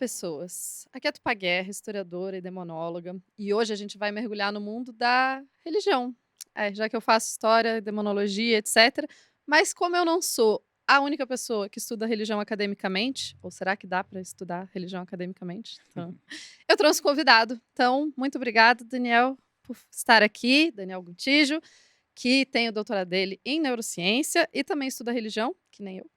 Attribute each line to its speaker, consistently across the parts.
Speaker 1: pessoas! Aqui é Tupá Guerra, historiadora e demonóloga, e hoje a gente vai mergulhar no mundo da religião. Já que eu faço história, demonologia, etc. Mas como eu não sou a única pessoa que estuda religião academicamente, ou será que dá para estudar religião academicamente? Então, eu trouxe um convidado. Então, muito obrigada, Daniel, por estar aqui, Daniel Gontijo, que tem o doutorado dele em neurociência e também estuda religião, que nem eu.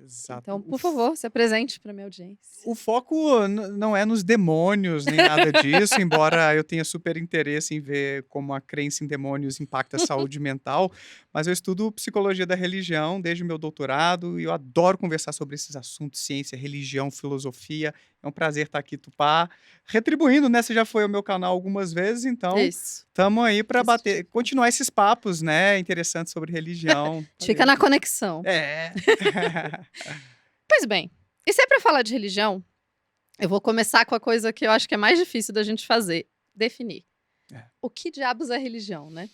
Speaker 2: Exato.
Speaker 1: Então, por favor, se apresente para minha audiência.
Speaker 2: O foco não é nos demônios nem nada disso, embora eu tenha super interesse em ver como a crença em demônios impacta a saúde mental, mas eu estudo psicologia da religião desde o meu doutorado e eu adoro conversar sobre esses assuntos, ciência, religião, filosofia. É um prazer estar aqui, Tupá. Retribuindo, né? Você já foi ao meu canal algumas vezes, então
Speaker 1: Isso.
Speaker 2: estamos aí para
Speaker 1: Isso.
Speaker 2: bater, continuar esses papos, né? Interessantes sobre religião.
Speaker 1: Fica na conexão.
Speaker 2: É.
Speaker 1: Pois bem, e se é para falar de religião, eu vou começar com a coisa que eu acho que é mais difícil da gente fazer, definir.
Speaker 2: É.
Speaker 1: O que diabos é religião, né?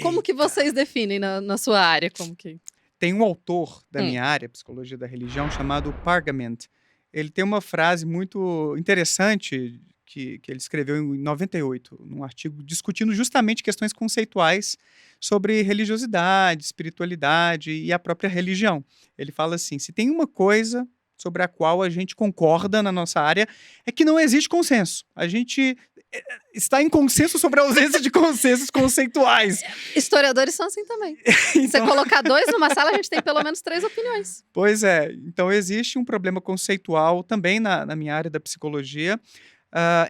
Speaker 1: Como que
Speaker 2: Eita.
Speaker 1: vocês definem na sua área? Como que...
Speaker 2: Tem um autor da
Speaker 1: Hum.
Speaker 2: minha área, psicologia da religião, chamado Pargament. Ele tem uma frase muito interessante que ele escreveu em 98, num artigo discutindo justamente questões conceituais sobre religiosidade, espiritualidade e a própria religião. Ele fala assim: se tem uma coisa sobre a qual a gente concorda na nossa área, é que não existe consenso. A gente está em consenso sobre a ausência de consensos conceituais.
Speaker 1: Historiadores são assim também. Se você colocar dois numa sala, a gente tem pelo menos 3 opiniões.
Speaker 2: Pois é, então existe um problema conceitual também na minha área da psicologia,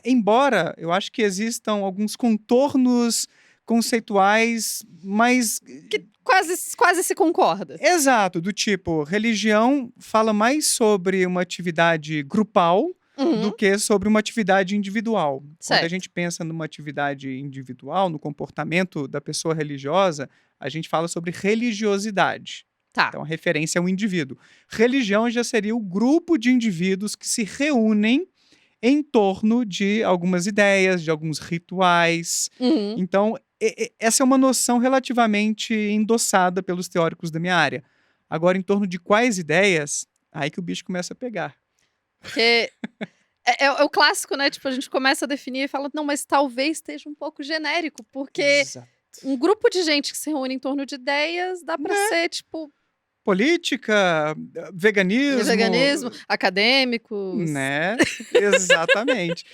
Speaker 2: embora eu acho que existam alguns contornos conceituais mais...
Speaker 1: Que quase se concorda.
Speaker 2: Exato, do tipo, religião fala mais sobre uma atividade grupal do que sobre uma atividade individual. Quando a
Speaker 1: Certo.
Speaker 2: gente pensa numa atividade individual, no comportamento da pessoa religiosa, a gente fala sobre religiosidade.
Speaker 1: Tá.
Speaker 2: Então, a referência é um indivíduo. Religião já seria o grupo de indivíduos que se reúnem em torno de algumas ideias, de alguns rituais. Então, essa é uma noção relativamente endossada pelos teóricos da minha área. Agora, em torno de quais ideias, aí que o bicho começa a pegar.
Speaker 1: Porque é o clássico, né? Tipo, a gente começa a definir e fala, não, mas talvez esteja um pouco genérico, porque
Speaker 2: Exato.
Speaker 1: um grupo de gente que se reúne em torno de ideias dá pra ser, tipo...
Speaker 2: Política, veganismo...
Speaker 1: acadêmicos...
Speaker 2: Né? Exatamente.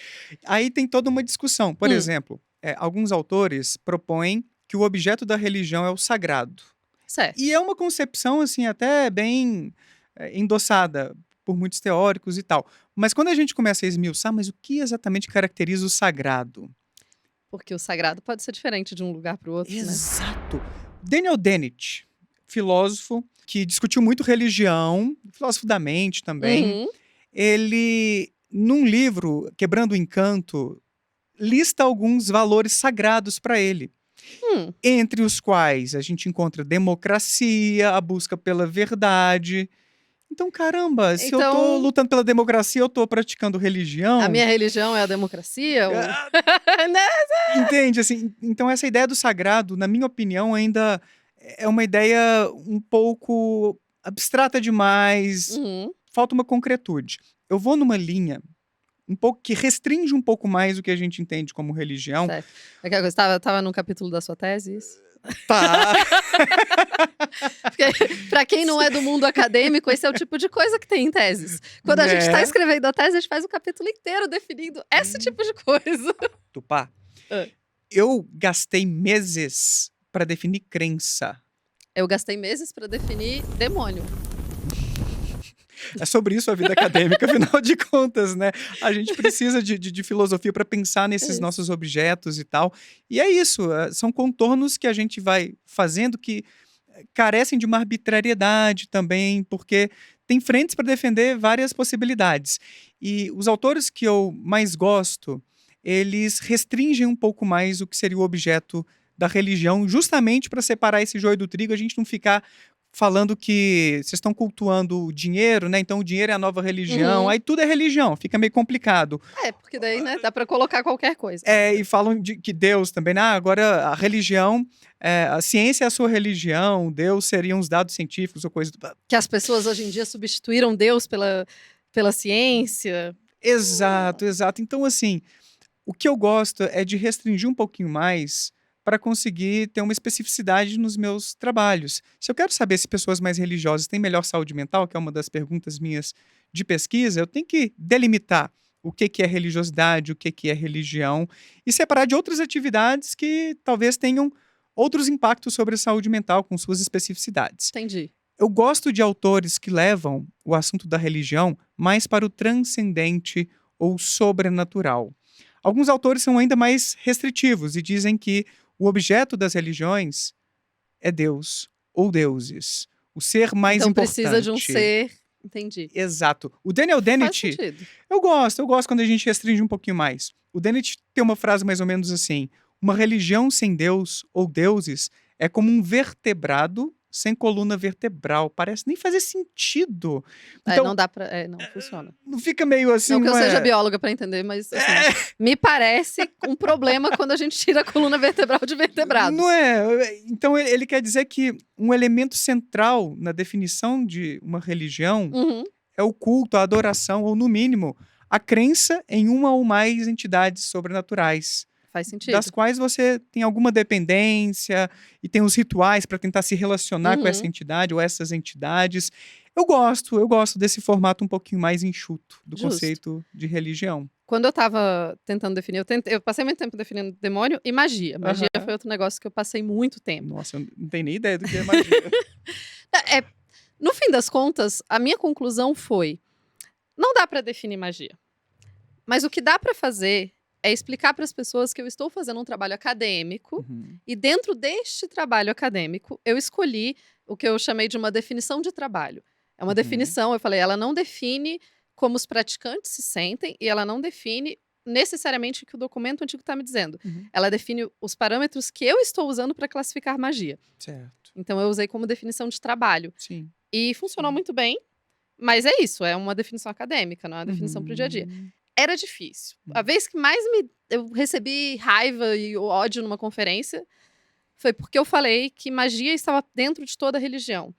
Speaker 2: Aí tem toda uma discussão. Por exemplo, alguns autores propõem que o objeto da religião é o sagrado.
Speaker 1: Certo.
Speaker 2: E é uma concepção, assim, até bem endossada por muitos teóricos e tal. Mas quando a gente começa a esmiuçar, mas o que exatamente caracteriza o sagrado?
Speaker 1: Porque o sagrado pode ser diferente de um lugar para o outro, né?
Speaker 2: Exato. Daniel Dennett, filósofo que discutiu muito religião, filósofo da mente também, ele, num livro, Quebrando o Encanto, lista alguns valores sagrados para ele. Entre os quais a gente encontra democracia, a busca pela verdade. Então, caramba, se eu tô lutando pela democracia, eu tô praticando religião.
Speaker 1: A minha religião é a democracia?
Speaker 2: Entende? Assim, então, essa ideia do sagrado, na minha opinião, ainda é uma ideia um pouco abstrata demais. Falta uma concretude. Eu vou numa linha um pouco que restringe um pouco mais o que a gente entende como religião.
Speaker 1: Certo. Aquela coisa, estava num capítulo da sua tese, isso?
Speaker 2: Tá.
Speaker 1: Para quem não é do mundo acadêmico, esse é o tipo de coisa que tem em teses. Quando a gente está escrevendo a tese, a gente faz o capítulo inteiro definindo esse tipo de coisa.
Speaker 2: Tupá, eu gastei meses para definir crença.
Speaker 1: Eu gastei meses para definir demônio.
Speaker 2: É sobre isso a vida acadêmica, afinal de contas, né? A gente precisa de filosofia para pensar nesses nossos objetos e tal. E é isso, são contornos que a gente vai fazendo que carecem de uma arbitrariedade também, porque tem frentes para defender várias possibilidades. E os autores que eu mais gosto, eles restringem um pouco mais o que seria o objeto da religião, justamente para separar esse joio do trigo, a gente não ficar falando que vocês estão cultuando o dinheiro, né? Então o dinheiro é a nova religião. Aí tudo é religião, fica meio complicado.
Speaker 1: Porque daí, né, dá para colocar qualquer coisa.
Speaker 2: E falam que Deus também, né? Agora a religião, a ciência é a sua religião, Deus seriam os dados científicos ou coisa do...
Speaker 1: Que as pessoas hoje em dia substituíram Deus pela ciência.
Speaker 2: Exato, exato. Então, assim, o que eu gosto é de restringir um pouquinho mais para conseguir ter uma especificidade nos meus trabalhos. Se eu quero saber se pessoas mais religiosas têm melhor saúde mental, que é uma das perguntas minhas de pesquisa, eu tenho que delimitar o que que é religiosidade, o que que é religião, e separar de outras atividades que talvez tenham outros impactos sobre a saúde mental com suas especificidades.
Speaker 1: Entendi.
Speaker 2: Eu gosto de autores que levam o assunto da religião mais para o transcendente ou sobrenatural. Alguns autores são ainda mais restritivos e dizem que o objeto das religiões é Deus ou deuses, o ser mais
Speaker 1: Então precisa de um
Speaker 2: importante.
Speaker 1: ser. Entendi.
Speaker 2: Exato. O Daniel
Speaker 1: Faz
Speaker 2: Dennett,
Speaker 1: sentido.
Speaker 2: eu gosto quando a gente restringe um pouquinho mais. O Dennett tem uma frase mais ou menos assim: uma religião sem Deus ou deuses é como um vertebrado sem coluna vertebral. Parece nem fazer sentido. Então,
Speaker 1: Não dá pra. Não funciona.
Speaker 2: não fica meio assim,
Speaker 1: Não que eu
Speaker 2: não
Speaker 1: seja
Speaker 2: é?
Speaker 1: bióloga pra entender, mas assim, me parece um problema quando a gente tira a coluna vertebral de vertebrados.
Speaker 2: Não é? Então ele quer dizer que um elemento central na definição de uma religião
Speaker 1: Uhum,
Speaker 2: é o culto, a adoração, ou no mínimo, a crença em uma ou mais entidades sobrenaturais,
Speaker 1: faz
Speaker 2: das
Speaker 1: sentido.
Speaker 2: quais você tem alguma dependência e tem os rituais para tentar se relacionar com essa
Speaker 1: Uhum,
Speaker 2: entidade ou essas entidades. Eu gosto desse formato um pouquinho mais enxuto do
Speaker 1: justo.
Speaker 2: conceito de religião.
Speaker 1: Quando eu tava tentando definir, eu passei muito tempo definindo demônio e magia. Magia
Speaker 2: Aham.
Speaker 1: foi outro negócio que eu passei muito tempo.
Speaker 2: Nossa, eu não tenho nem ideia do que é magia.
Speaker 1: É, no fim das contas, a minha conclusão foi: não dá pra definir magia. Mas o que dá pra fazer é explicar para as pessoas que eu estou fazendo um trabalho acadêmico
Speaker 2: Uhum.
Speaker 1: e dentro deste trabalho acadêmico eu escolhi o que eu chamei de uma definição de trabalho. É uma
Speaker 2: Uhum.
Speaker 1: definição, eu falei, ela não define como os praticantes se sentem e ela não define necessariamente o que o documento antigo está me dizendo.
Speaker 2: Uhum.
Speaker 1: Ela define os parâmetros que eu estou usando para classificar magia.
Speaker 2: Certo.
Speaker 1: Então eu usei como definição de trabalho.
Speaker 2: Sim.
Speaker 1: E funcionou
Speaker 2: Sim.
Speaker 1: muito bem, mas é isso, é uma definição acadêmica, não é uma definição para o dia a dia.
Speaker 2: Uhum.
Speaker 1: Era difícil. A vez que mais eu recebi raiva e ódio numa conferência foi porque eu falei que magia estava dentro de toda a religião.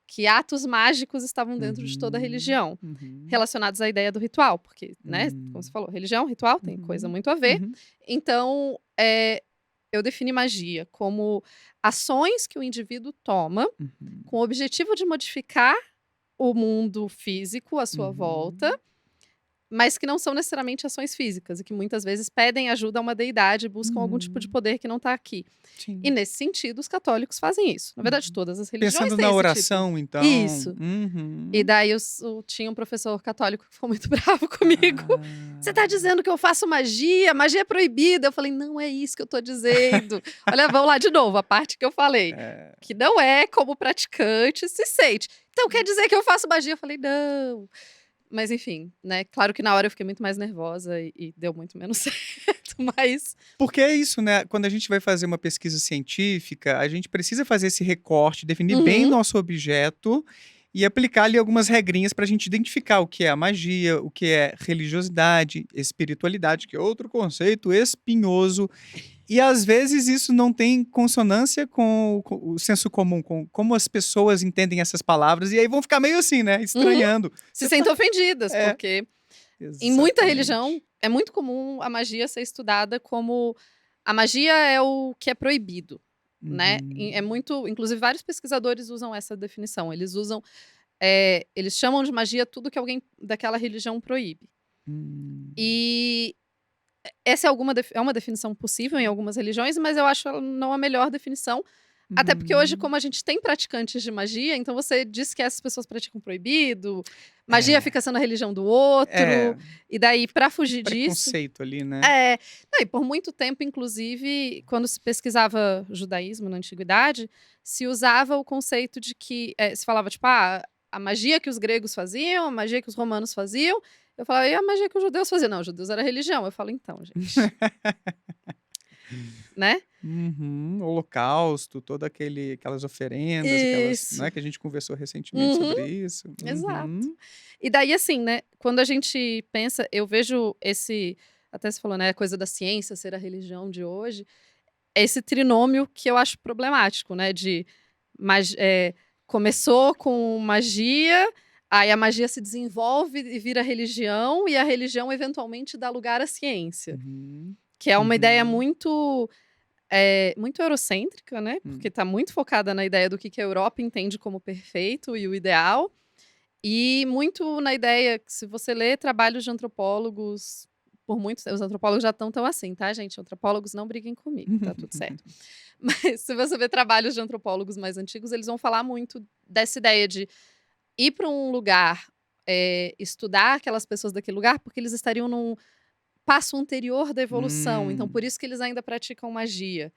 Speaker 1: Que atos mágicos estavam dentro de toda a religião.
Speaker 2: Uhum.
Speaker 1: Relacionados à ideia do ritual. Porque, né, como você falou, religião, ritual, tem coisa muito a ver.
Speaker 2: Uhum.
Speaker 1: Então, eu defini magia como ações que o indivíduo toma
Speaker 2: Uhum.
Speaker 1: com o objetivo de modificar o mundo físico à sua volta, mas que não são necessariamente ações físicas e que muitas vezes pedem ajuda a uma deidade, buscam algum tipo de poder que não está aqui.
Speaker 2: Sim.
Speaker 1: E nesse sentido, os católicos fazem isso. Na verdade, todas as religiões
Speaker 2: Pensando
Speaker 1: têm
Speaker 2: na
Speaker 1: esse
Speaker 2: oração, então.
Speaker 1: Isso.
Speaker 2: Uhum.
Speaker 1: E daí tinha um professor católico que ficou muito bravo comigo. Você tá dizendo que eu faço magia? Magia é proibida. Eu falei, não é isso que eu tô dizendo. Olha, vamos lá de novo, a parte que eu falei. Que não é como o praticante se sente. Então quer dizer que eu faço magia? Eu falei, não. Mas enfim, né? Claro que na hora eu fiquei muito mais nervosa e deu muito menos certo, mas...
Speaker 2: Porque é isso, né? Quando a gente vai fazer uma pesquisa científica, a gente precisa fazer esse recorte, definir bem o nosso objeto e aplicar ali algumas regrinhas para a gente identificar o que é a magia, o que é religiosidade, espiritualidade, que é outro conceito espinhoso. E às vezes isso não tem consonância com o senso comum, com como as pessoas entendem essas palavras, e aí vão ficar meio assim, né? Estranhando.
Speaker 1: Se sentem ofendidas,
Speaker 2: É.
Speaker 1: porque em muita
Speaker 2: Exatamente.
Speaker 1: religião é muito comum a magia ser estudada como a magia é o que é proibido, né?
Speaker 2: Uhum.
Speaker 1: É muito, inclusive vários pesquisadores usam essa definição. Eles usam, eles chamam de magia tudo que alguém daquela religião proíbe. E essa é uma definição possível em algumas religiões, mas eu acho ela não a melhor definição. Até porque hoje, como a gente tem praticantes de magia, então você diz que essas pessoas praticam proibido, magia fica sendo a religião do outro, e daí, pra fugir disso...
Speaker 2: Preconceito ali, né?
Speaker 1: Não, e por muito tempo, inclusive, quando se pesquisava judaísmo na antiguidade, se usava o conceito de que, se falava, tipo, a magia que os gregos faziam, a magia que os romanos faziam. Eu falava, e a magia que os judeus faziam? Não, os judeus era religião. Eu falo, então, gente. Né?
Speaker 2: Holocausto, todas aquelas oferendas,
Speaker 1: Isso.
Speaker 2: né, que a gente conversou recentemente sobre isso.
Speaker 1: Exato. E daí, assim, né, quando a gente pensa, eu vejo até você falou, né, a coisa da ciência ser a religião de hoje, esse trinômio que eu acho problemático, né, começou com magia, Aí a magia se desenvolve e vira religião, e a religião eventualmente dá lugar à ciência,
Speaker 2: Uhum.
Speaker 1: que é uma ideia
Speaker 2: Uhum.
Speaker 1: muito eurocêntrica, né, porque
Speaker 2: Hum.
Speaker 1: está muito focada na ideia do que a Europa entende como perfeito e o ideal, e muito na ideia que se você lê trabalhos de antropólogos, por muitos os antropólogos já estão tão assim, tá gente, antropólogos não briguem comigo, tá tudo certo. Mas se você vê trabalhos de antropólogos mais antigos, eles vão falar muito dessa ideia de ir para um lugar, estudar aquelas pessoas daquele lugar, porque eles estariam num passo anterior da evolução, então por
Speaker 2: Hum.
Speaker 1: isso que eles ainda praticam magia,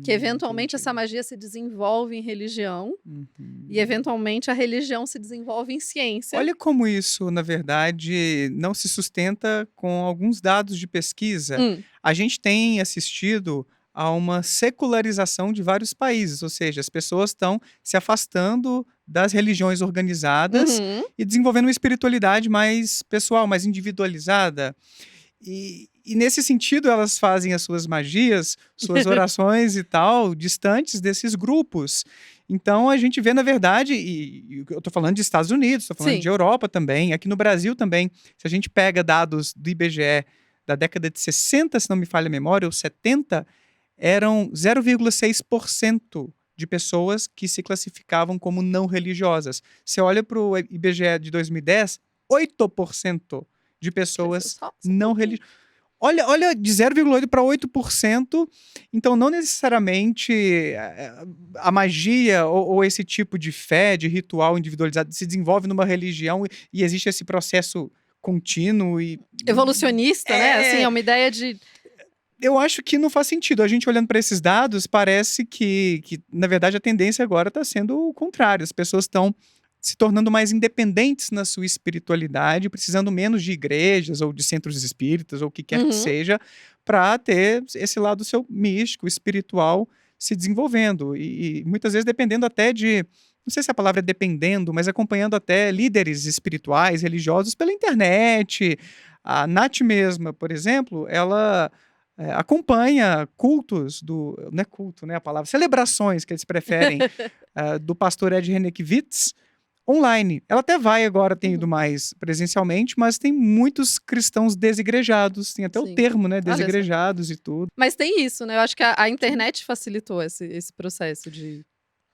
Speaker 1: que eventualmente essa
Speaker 2: Entendi.
Speaker 1: magia se desenvolve em religião, e
Speaker 2: Uhum.
Speaker 1: eventualmente a religião se desenvolve em ciência.
Speaker 2: Olha como isso, na verdade, não se sustenta com alguns dados de pesquisa.
Speaker 1: Hum.
Speaker 2: A gente tem assistido a uma secularização de vários países, ou seja, as pessoas estão se afastando das religiões organizadas
Speaker 1: Uhum.
Speaker 2: e desenvolvendo uma espiritualidade mais pessoal, mais individualizada. E nesse sentido, elas fazem as suas magias, suas orações e tal, distantes desses grupos. Então a gente vê, na verdade, e eu estou falando de Estados Unidos, estou falando de
Speaker 1: Sim.
Speaker 2: Europa também, aqui no Brasil também. Se a gente pega dados do IBGE da década de 60, se não me falha a memória, ou 70, eram 0,6% de pessoas que se classificavam como não religiosas. Você olha para o IBGE de 2010, 8% de
Speaker 1: Cresceu
Speaker 2: pessoas
Speaker 1: só um
Speaker 2: não
Speaker 1: pouquinho.
Speaker 2: religiosas. Olha, de 0,8 para 8%, então não necessariamente a magia ou esse tipo de fé, de ritual individualizado se desenvolve numa religião e existe esse processo contínuo e
Speaker 1: Evolucionista, né, assim,
Speaker 2: é,
Speaker 1: é uma ideia de
Speaker 2: eu acho que não faz sentido. A gente olhando para esses dados, parece que, na verdade, a tendência agora está sendo o contrário. As pessoas estão se tornando mais independentes na sua espiritualidade, precisando menos de igrejas ou de centros espíritas ou o que quer que
Speaker 1: Uhum.
Speaker 2: seja, para ter esse lado seu místico, espiritual se desenvolvendo. E muitas vezes dependendo até de, não sei se a palavra é dependendo, mas acompanhando até líderes espirituais, religiosos pela internet. A Nath mesma, por exemplo, ela acompanha cultos não é culto, né, a palavra, celebrações que eles preferem, do pastor Ed Renekiewicz, online. Ela até vai agora, tem ido
Speaker 1: Uhum.
Speaker 2: mais presencialmente, mas tem muitos cristãos desigrejados, tem até o
Speaker 1: Sim.
Speaker 2: termo, né,
Speaker 1: Olha só.
Speaker 2: desigrejados e tudo.
Speaker 1: Mas tem isso, né, eu acho que a
Speaker 2: Sim.
Speaker 1: internet facilitou esse processo de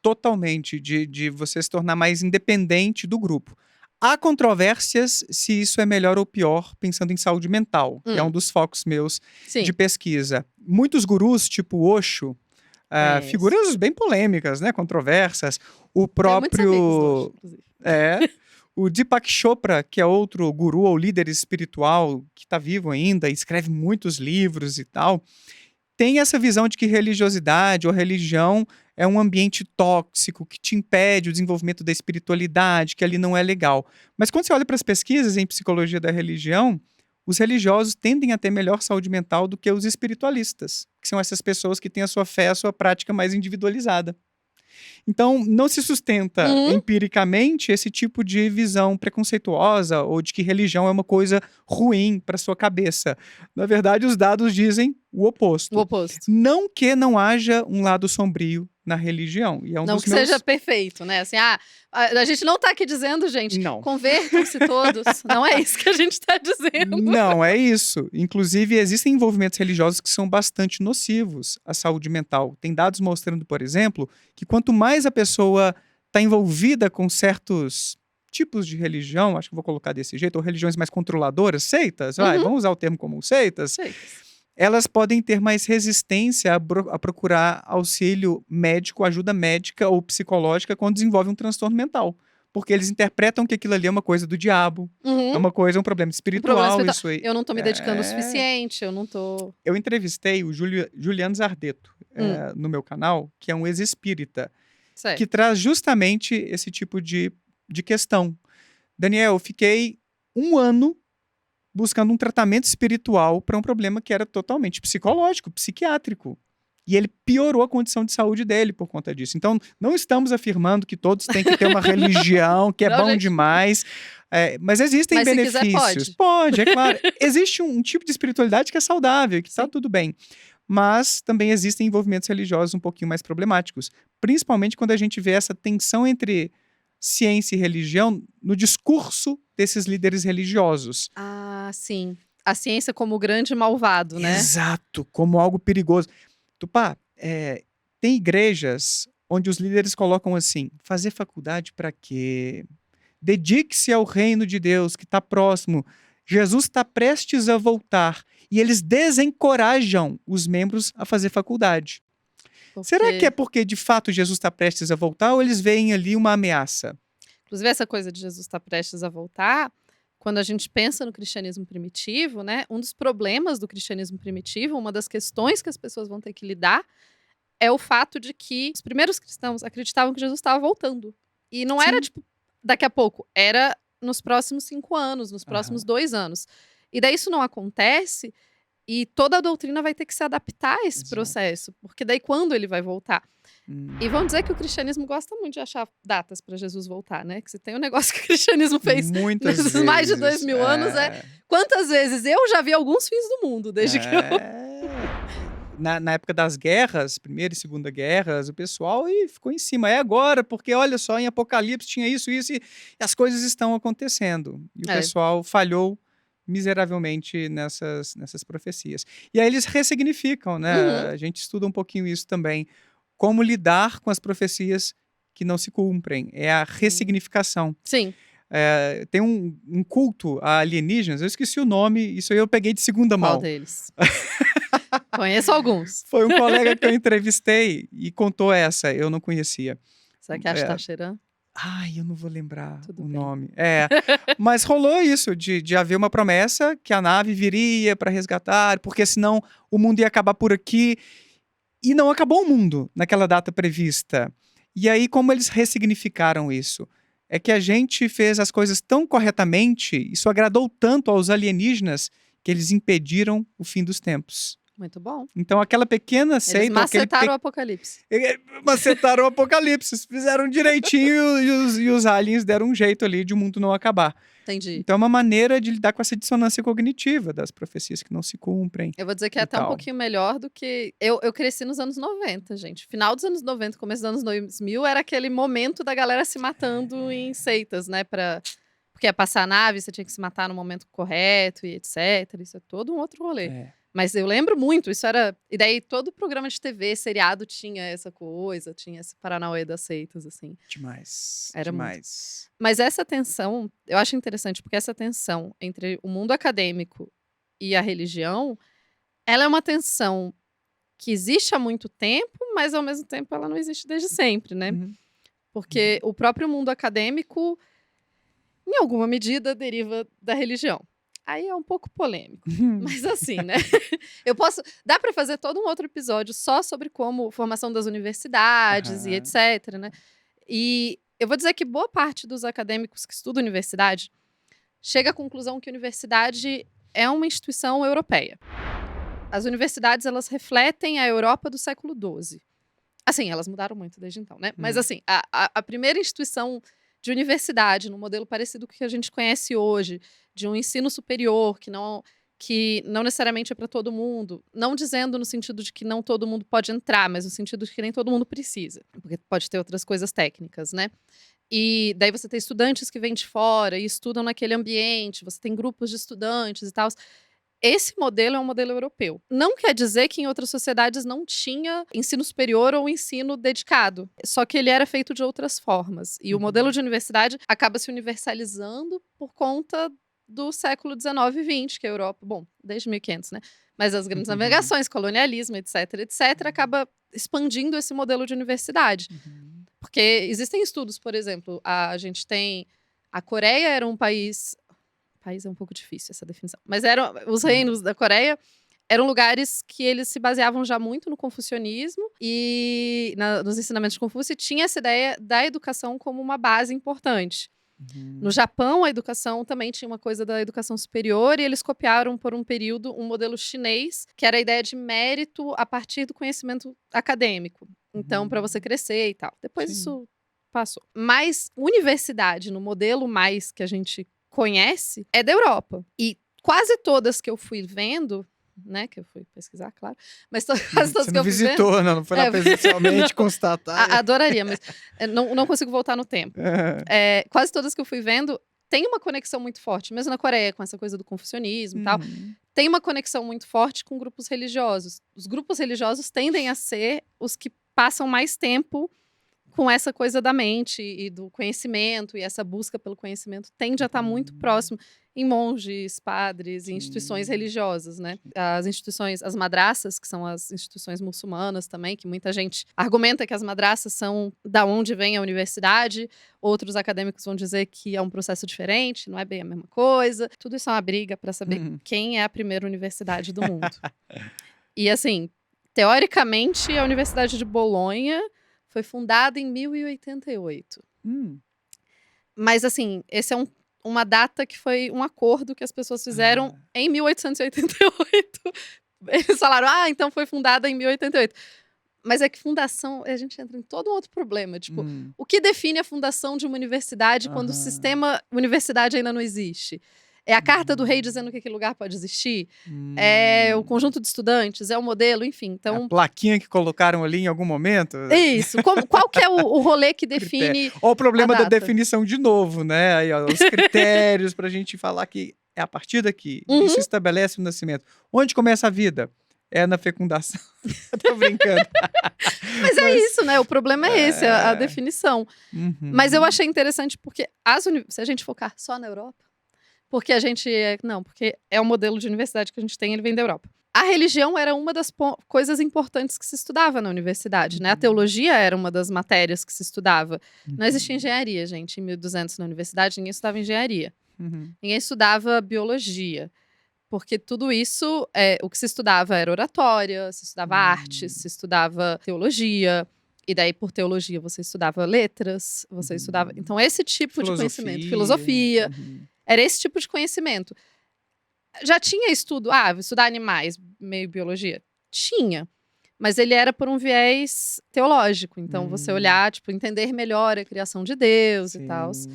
Speaker 2: Totalmente, de você se tornar mais independente do grupo. Há controvérsias se isso é melhor ou pior, pensando em saúde mental, que é um
Speaker 1: Hum.
Speaker 2: dos focos meus de
Speaker 1: Sim.
Speaker 2: pesquisa. Muitos gurus, tipo Osho,
Speaker 1: Conheço.
Speaker 2: figuras bem polêmicas, né, controversas. O
Speaker 1: Tenho muitos amigos do Osho,
Speaker 2: próprio
Speaker 1: inclusive.
Speaker 2: o Deepak Chopra, que é outro guru ou líder espiritual que está vivo ainda, e escreve muitos livros e tal, tem essa visão de que religiosidade ou religião é um ambiente tóxico que te impede o desenvolvimento da espiritualidade, que ali não é legal. Mas quando você olha para as pesquisas em psicologia da religião, os religiosos tendem a ter melhor saúde mental do que os espiritualistas, que são essas pessoas que têm a sua fé, a sua prática mais individualizada. Então, não se sustenta
Speaker 1: Uhum.
Speaker 2: empiricamente esse tipo de visão preconceituosa ou de que religião é uma coisa ruim para sua cabeça. Na verdade, os dados dizem o
Speaker 1: O
Speaker 2: oposto.
Speaker 1: oposto.
Speaker 2: Não que não haja um lado sombrio na religião. E é um
Speaker 1: Não
Speaker 2: dos
Speaker 1: que seja
Speaker 2: meus.
Speaker 1: perfeito, né, assim, a gente não tá aqui dizendo, gente:
Speaker 2: Não.
Speaker 1: "Convertam-se todos", não é isso que a gente tá dizendo.
Speaker 2: Não, é isso. Inclusive, existem envolvimentos religiosos que são bastante nocivos à saúde mental. Tem dados mostrando, por exemplo, que quanto mais a pessoa está envolvida com certos tipos de religião, acho que vou colocar desse jeito, ou religiões mais controladoras, seitas, vai,
Speaker 1: Uhum.
Speaker 2: vamos usar o termo comum, seitas,
Speaker 1: Sei.
Speaker 2: elas podem ter mais resistência a procurar auxílio médico, ajuda médica ou psicológica quando desenvolve um transtorno mental. Porque eles interpretam que aquilo ali é uma coisa do diabo, é
Speaker 1: Uhum.
Speaker 2: uma coisa, um problema
Speaker 1: Um problema
Speaker 2: espiritual,
Speaker 1: espiritual.
Speaker 2: isso aí.
Speaker 1: Eu não tô me dedicando o
Speaker 2: É...
Speaker 1: suficiente, eu não tô
Speaker 2: Eu entrevistei o Juliano Zardeto
Speaker 1: hum,
Speaker 2: no meu canal, que é um ex-espírita, que
Speaker 1: certo.
Speaker 2: traz justamente esse tipo de questão. Daniel, eu fiquei 1 ano buscando um tratamento espiritual para um problema que era totalmente psicológico, psiquiátrico. E ele piorou a condição de saúde dele por conta disso. Então, não estamos afirmando que todos têm que ter uma religião, que é
Speaker 1: Não,
Speaker 2: bom
Speaker 1: gente,
Speaker 2: demais, mas existem
Speaker 1: mas se quiser
Speaker 2: benefícios.
Speaker 1: pode.
Speaker 2: Pode, é claro. Existe um tipo de espiritualidade que é saudável, que está
Speaker 1: Sim.
Speaker 2: tudo bem. Mas também existem envolvimentos religiosos um pouquinho mais problemáticos. Principalmente quando a gente vê essa tensão entre ciência e religião no discurso desses líderes religiosos.
Speaker 1: Ah, sim. A ciência como o grande malvado, né?
Speaker 2: Exato, como algo perigoso. Tupá, tem igrejas onde os líderes colocam assim: fazer faculdade para quê? Dedique-se ao reino de Deus que está próximo. Jesus está prestes a voltar. E eles desencorajam os membros a fazer faculdade. Será que é porque de fato Jesus está prestes a voltar ou eles veem ali uma ameaça?
Speaker 1: Inclusive, essa coisa de Jesus estar prestes a voltar, quando a gente pensa no cristianismo primitivo, né, um dos problemas do cristianismo primitivo, uma das questões que as pessoas vão ter que lidar, é o fato de que os primeiros cristãos acreditavam que Jesus estava voltando. E não era,
Speaker 2: Sim.
Speaker 1: tipo, daqui a pouco, era nos próximos 5 anos, nos próximos 2 anos. E daí isso não acontece e toda a doutrina vai ter que se adaptar a esse
Speaker 2: Exato.
Speaker 1: processo, porque daí quando ele vai voltar? E vão dizer que o cristianismo gosta muito de achar datas para Jesus voltar, né? Que se tem um negócio que o cristianismo fez
Speaker 2: Muitas
Speaker 1: nesses
Speaker 2: vezes.
Speaker 1: mais de 2000 anos quantas vezes eu já vi alguns fins do mundo desde que eu...
Speaker 2: Na época das guerras, Primeira e Segunda Guerras, o pessoal ficou em cima. É agora, porque olha só, em Apocalipse tinha isso, e as coisas estão acontecendo. E o pessoal falhou miseravelmente nessas profecias. E aí eles ressignificam, né? A gente estuda um pouquinho isso também. Como lidar com as profecias que não se cumprem. É a ressignificação.
Speaker 1: Sim.
Speaker 2: Tem um culto a alienígenas, eu esqueci o nome, isso aí eu peguei de segunda mão.
Speaker 1: Qual deles? Conheço alguns.
Speaker 2: Foi um colega que eu entrevistei e contou essa, eu não conhecia.
Speaker 1: Será que é Astacheran?
Speaker 2: Ai, eu não vou lembrar
Speaker 1: Tudo
Speaker 2: o
Speaker 1: bem.
Speaker 2: nome. Mas rolou isso, de haver uma promessa que a nave viria para resgatar, porque senão o mundo ia acabar por aqui. E não acabou o mundo naquela data prevista. E aí, como eles ressignificaram isso? É que a gente fez as coisas tão corretamente, isso agradou tanto aos alienígenas, que eles impediram o fim dos tempos.
Speaker 1: Muito bom.
Speaker 2: Então, aquela pequena seita...
Speaker 1: Eles macetaram o apocalipse.
Speaker 2: Macetaram o apocalipse, fizeram direitinho e os aliens deram um jeito ali de o mundo não acabar.
Speaker 1: Entendi.
Speaker 2: Então, é uma maneira de lidar com essa dissonância cognitiva das profecias que não se cumprem.
Speaker 1: Eu vou dizer que é até um pouquinho melhor do que... Eu cresci nos anos 90, gente. Final dos anos 90, começo dos anos 2000, era aquele momento da galera se matando em seitas, né? Porque ia passar a nave, você tinha que se matar no momento correto e etc. Isso é todo um outro rolê. Mas eu lembro muito, isso era... E daí todo programa de TV, seriado, tinha essa coisa, tinha esse paranauê das seitas, assim.
Speaker 2: Demais,
Speaker 1: era
Speaker 2: demais.
Speaker 1: Muito. Mas essa tensão, eu acho interessante, porque essa tensão entre o mundo acadêmico e a religião, ela é uma tensão que existe há muito tempo, mas ao mesmo tempo ela não existe desde sempre, né? Porque o próprio mundo acadêmico, em alguma medida, deriva da religião. Aí é um pouco polêmico, mas assim, né? Dá para fazer todo um outro episódio só sobre como formação das universidades e etc, né? E eu vou dizer que boa parte dos acadêmicos que estudam universidade chega à conclusão que a universidade é uma instituição europeia. As universidades, elas refletem a Europa do século XII. Assim, elas mudaram muito desde então, né? Mas assim, a primeira instituição de universidade, num modelo parecido com o que a gente conhece hoje, de um ensino superior que não necessariamente é para todo mundo, não dizendo no sentido de que não todo mundo pode entrar, mas no sentido de que nem todo mundo precisa, porque pode ter outras coisas técnicas, né? E daí você tem estudantes que vêm de fora e estudam naquele ambiente, você tem grupos de estudantes e tal. Esse modelo é um modelo europeu. Não quer dizer que em outras sociedades não tinha ensino superior ou ensino dedicado. Só que ele era feito de outras formas. E o modelo de universidade acaba se universalizando por conta do século XIX e XX, que a Europa... Bom, desde 1500, né? Mas as grandes navegações, colonialismo, etc, acaba expandindo esse modelo de universidade. Porque existem estudos, por exemplo, a gente tem... A Coreia era um país... País é um pouco difícil essa definição. Mas os reinos da Coreia eram lugares que eles se baseavam já muito no confucionismo e nos ensinamentos de Confúcio, e tinha essa ideia da educação como uma base importante. No Japão, a educação também tinha uma coisa da educação superior, e eles copiaram por um período um modelo chinês, que era a ideia de mérito a partir do conhecimento acadêmico. Então, para você crescer e tal. Depois isso passou. Mas universidade, no modelo mais que a gente conhece, é da Europa. E quase todas que eu fui vendo, né, que eu fui pesquisar, claro, mas quase todas
Speaker 2: Você
Speaker 1: que
Speaker 2: não
Speaker 1: eu fui vendo
Speaker 2: visitou, não foi lá
Speaker 1: é,
Speaker 2: presencialmente
Speaker 1: não,
Speaker 2: constatar.
Speaker 1: adoraria, mas não consigo voltar no tempo.
Speaker 2: Aham.
Speaker 1: Quase todas que eu fui vendo, tem uma conexão muito forte, mesmo na Coreia, com essa coisa do confucionismo e tal,
Speaker 2: Uhum.
Speaker 1: tem uma conexão muito forte com grupos religiosos. Os grupos religiosos tendem a ser os que passam mais tempo com essa coisa da mente e do conhecimento, e essa busca pelo conhecimento tende a estar muito próximo em monges, padres e instituições
Speaker 2: Sim.
Speaker 1: religiosas, né? As instituições, as madraças, que são as instituições muçulmanas também, que muita gente argumenta que as madraças são da onde vem a universidade, outros acadêmicos vão dizer que é um processo diferente, não é bem a mesma coisa. Tudo isso é uma briga para saber
Speaker 2: Uhum.
Speaker 1: quem é a primeira universidade do mundo. E assim, teoricamente, a Universidade de Bolonha foi fundada em 1088.
Speaker 2: Hum.
Speaker 1: Mas, assim, esse é uma data que foi um acordo que as pessoas fizeram
Speaker 2: Ah.
Speaker 1: em 1888. Eles falaram, então foi fundada em 1088. Mas é que fundação, a gente entra em todo um outro problema. Tipo,
Speaker 2: Hum.
Speaker 1: o que define a fundação de uma universidade quando o
Speaker 2: Aham.
Speaker 1: sistema universidade ainda não existe? É a carta do rei dizendo que aquele lugar pode existir? É o conjunto de estudantes? É o modelo? Enfim,
Speaker 2: A
Speaker 1: então...
Speaker 2: plaquinha que colocaram ali em algum momento?
Speaker 1: Isso. Qual que é o rolê que
Speaker 2: Critério.
Speaker 1: define
Speaker 2: Ó, o problema
Speaker 1: a
Speaker 2: da
Speaker 1: data?
Speaker 2: definição de novo, né? Aí, ó, os critérios pra gente falar que é a partir daqui.
Speaker 1: Uhum.
Speaker 2: Isso estabelece o nascimento. Onde começa a vida? É na fecundação. Tô brincando.
Speaker 1: Mas é isso, né? O problema é esse, a
Speaker 2: É.
Speaker 1: definição.
Speaker 2: Uhum.
Speaker 1: Mas eu achei interessante porque se a gente focar só na Europa, porque a gente... Não, porque é o modelo de universidade que a gente tem, ele vem da Europa. A religião era uma das coisas importantes que se estudava na universidade, né? A teologia era uma das matérias que se estudava. Não existia engenharia, gente. Em 1200 na universidade, ninguém estudava engenharia.
Speaker 2: Uhum.
Speaker 1: Ninguém estudava biologia. Porque tudo isso, o que se estudava era oratória, se estudava artes, se estudava teologia. E daí, por teologia, você estudava letras, você estudava... Então, esse tipo de conhecimento, filosofia,
Speaker 2: Uhum.
Speaker 1: era esse tipo de conhecimento. Já tinha estudo, vou estudar animais, meio biologia? Tinha. Mas ele era por um viés teológico. Então, você olhar, tipo, entender melhor a criação de Deus e tal.
Speaker 2: Sim.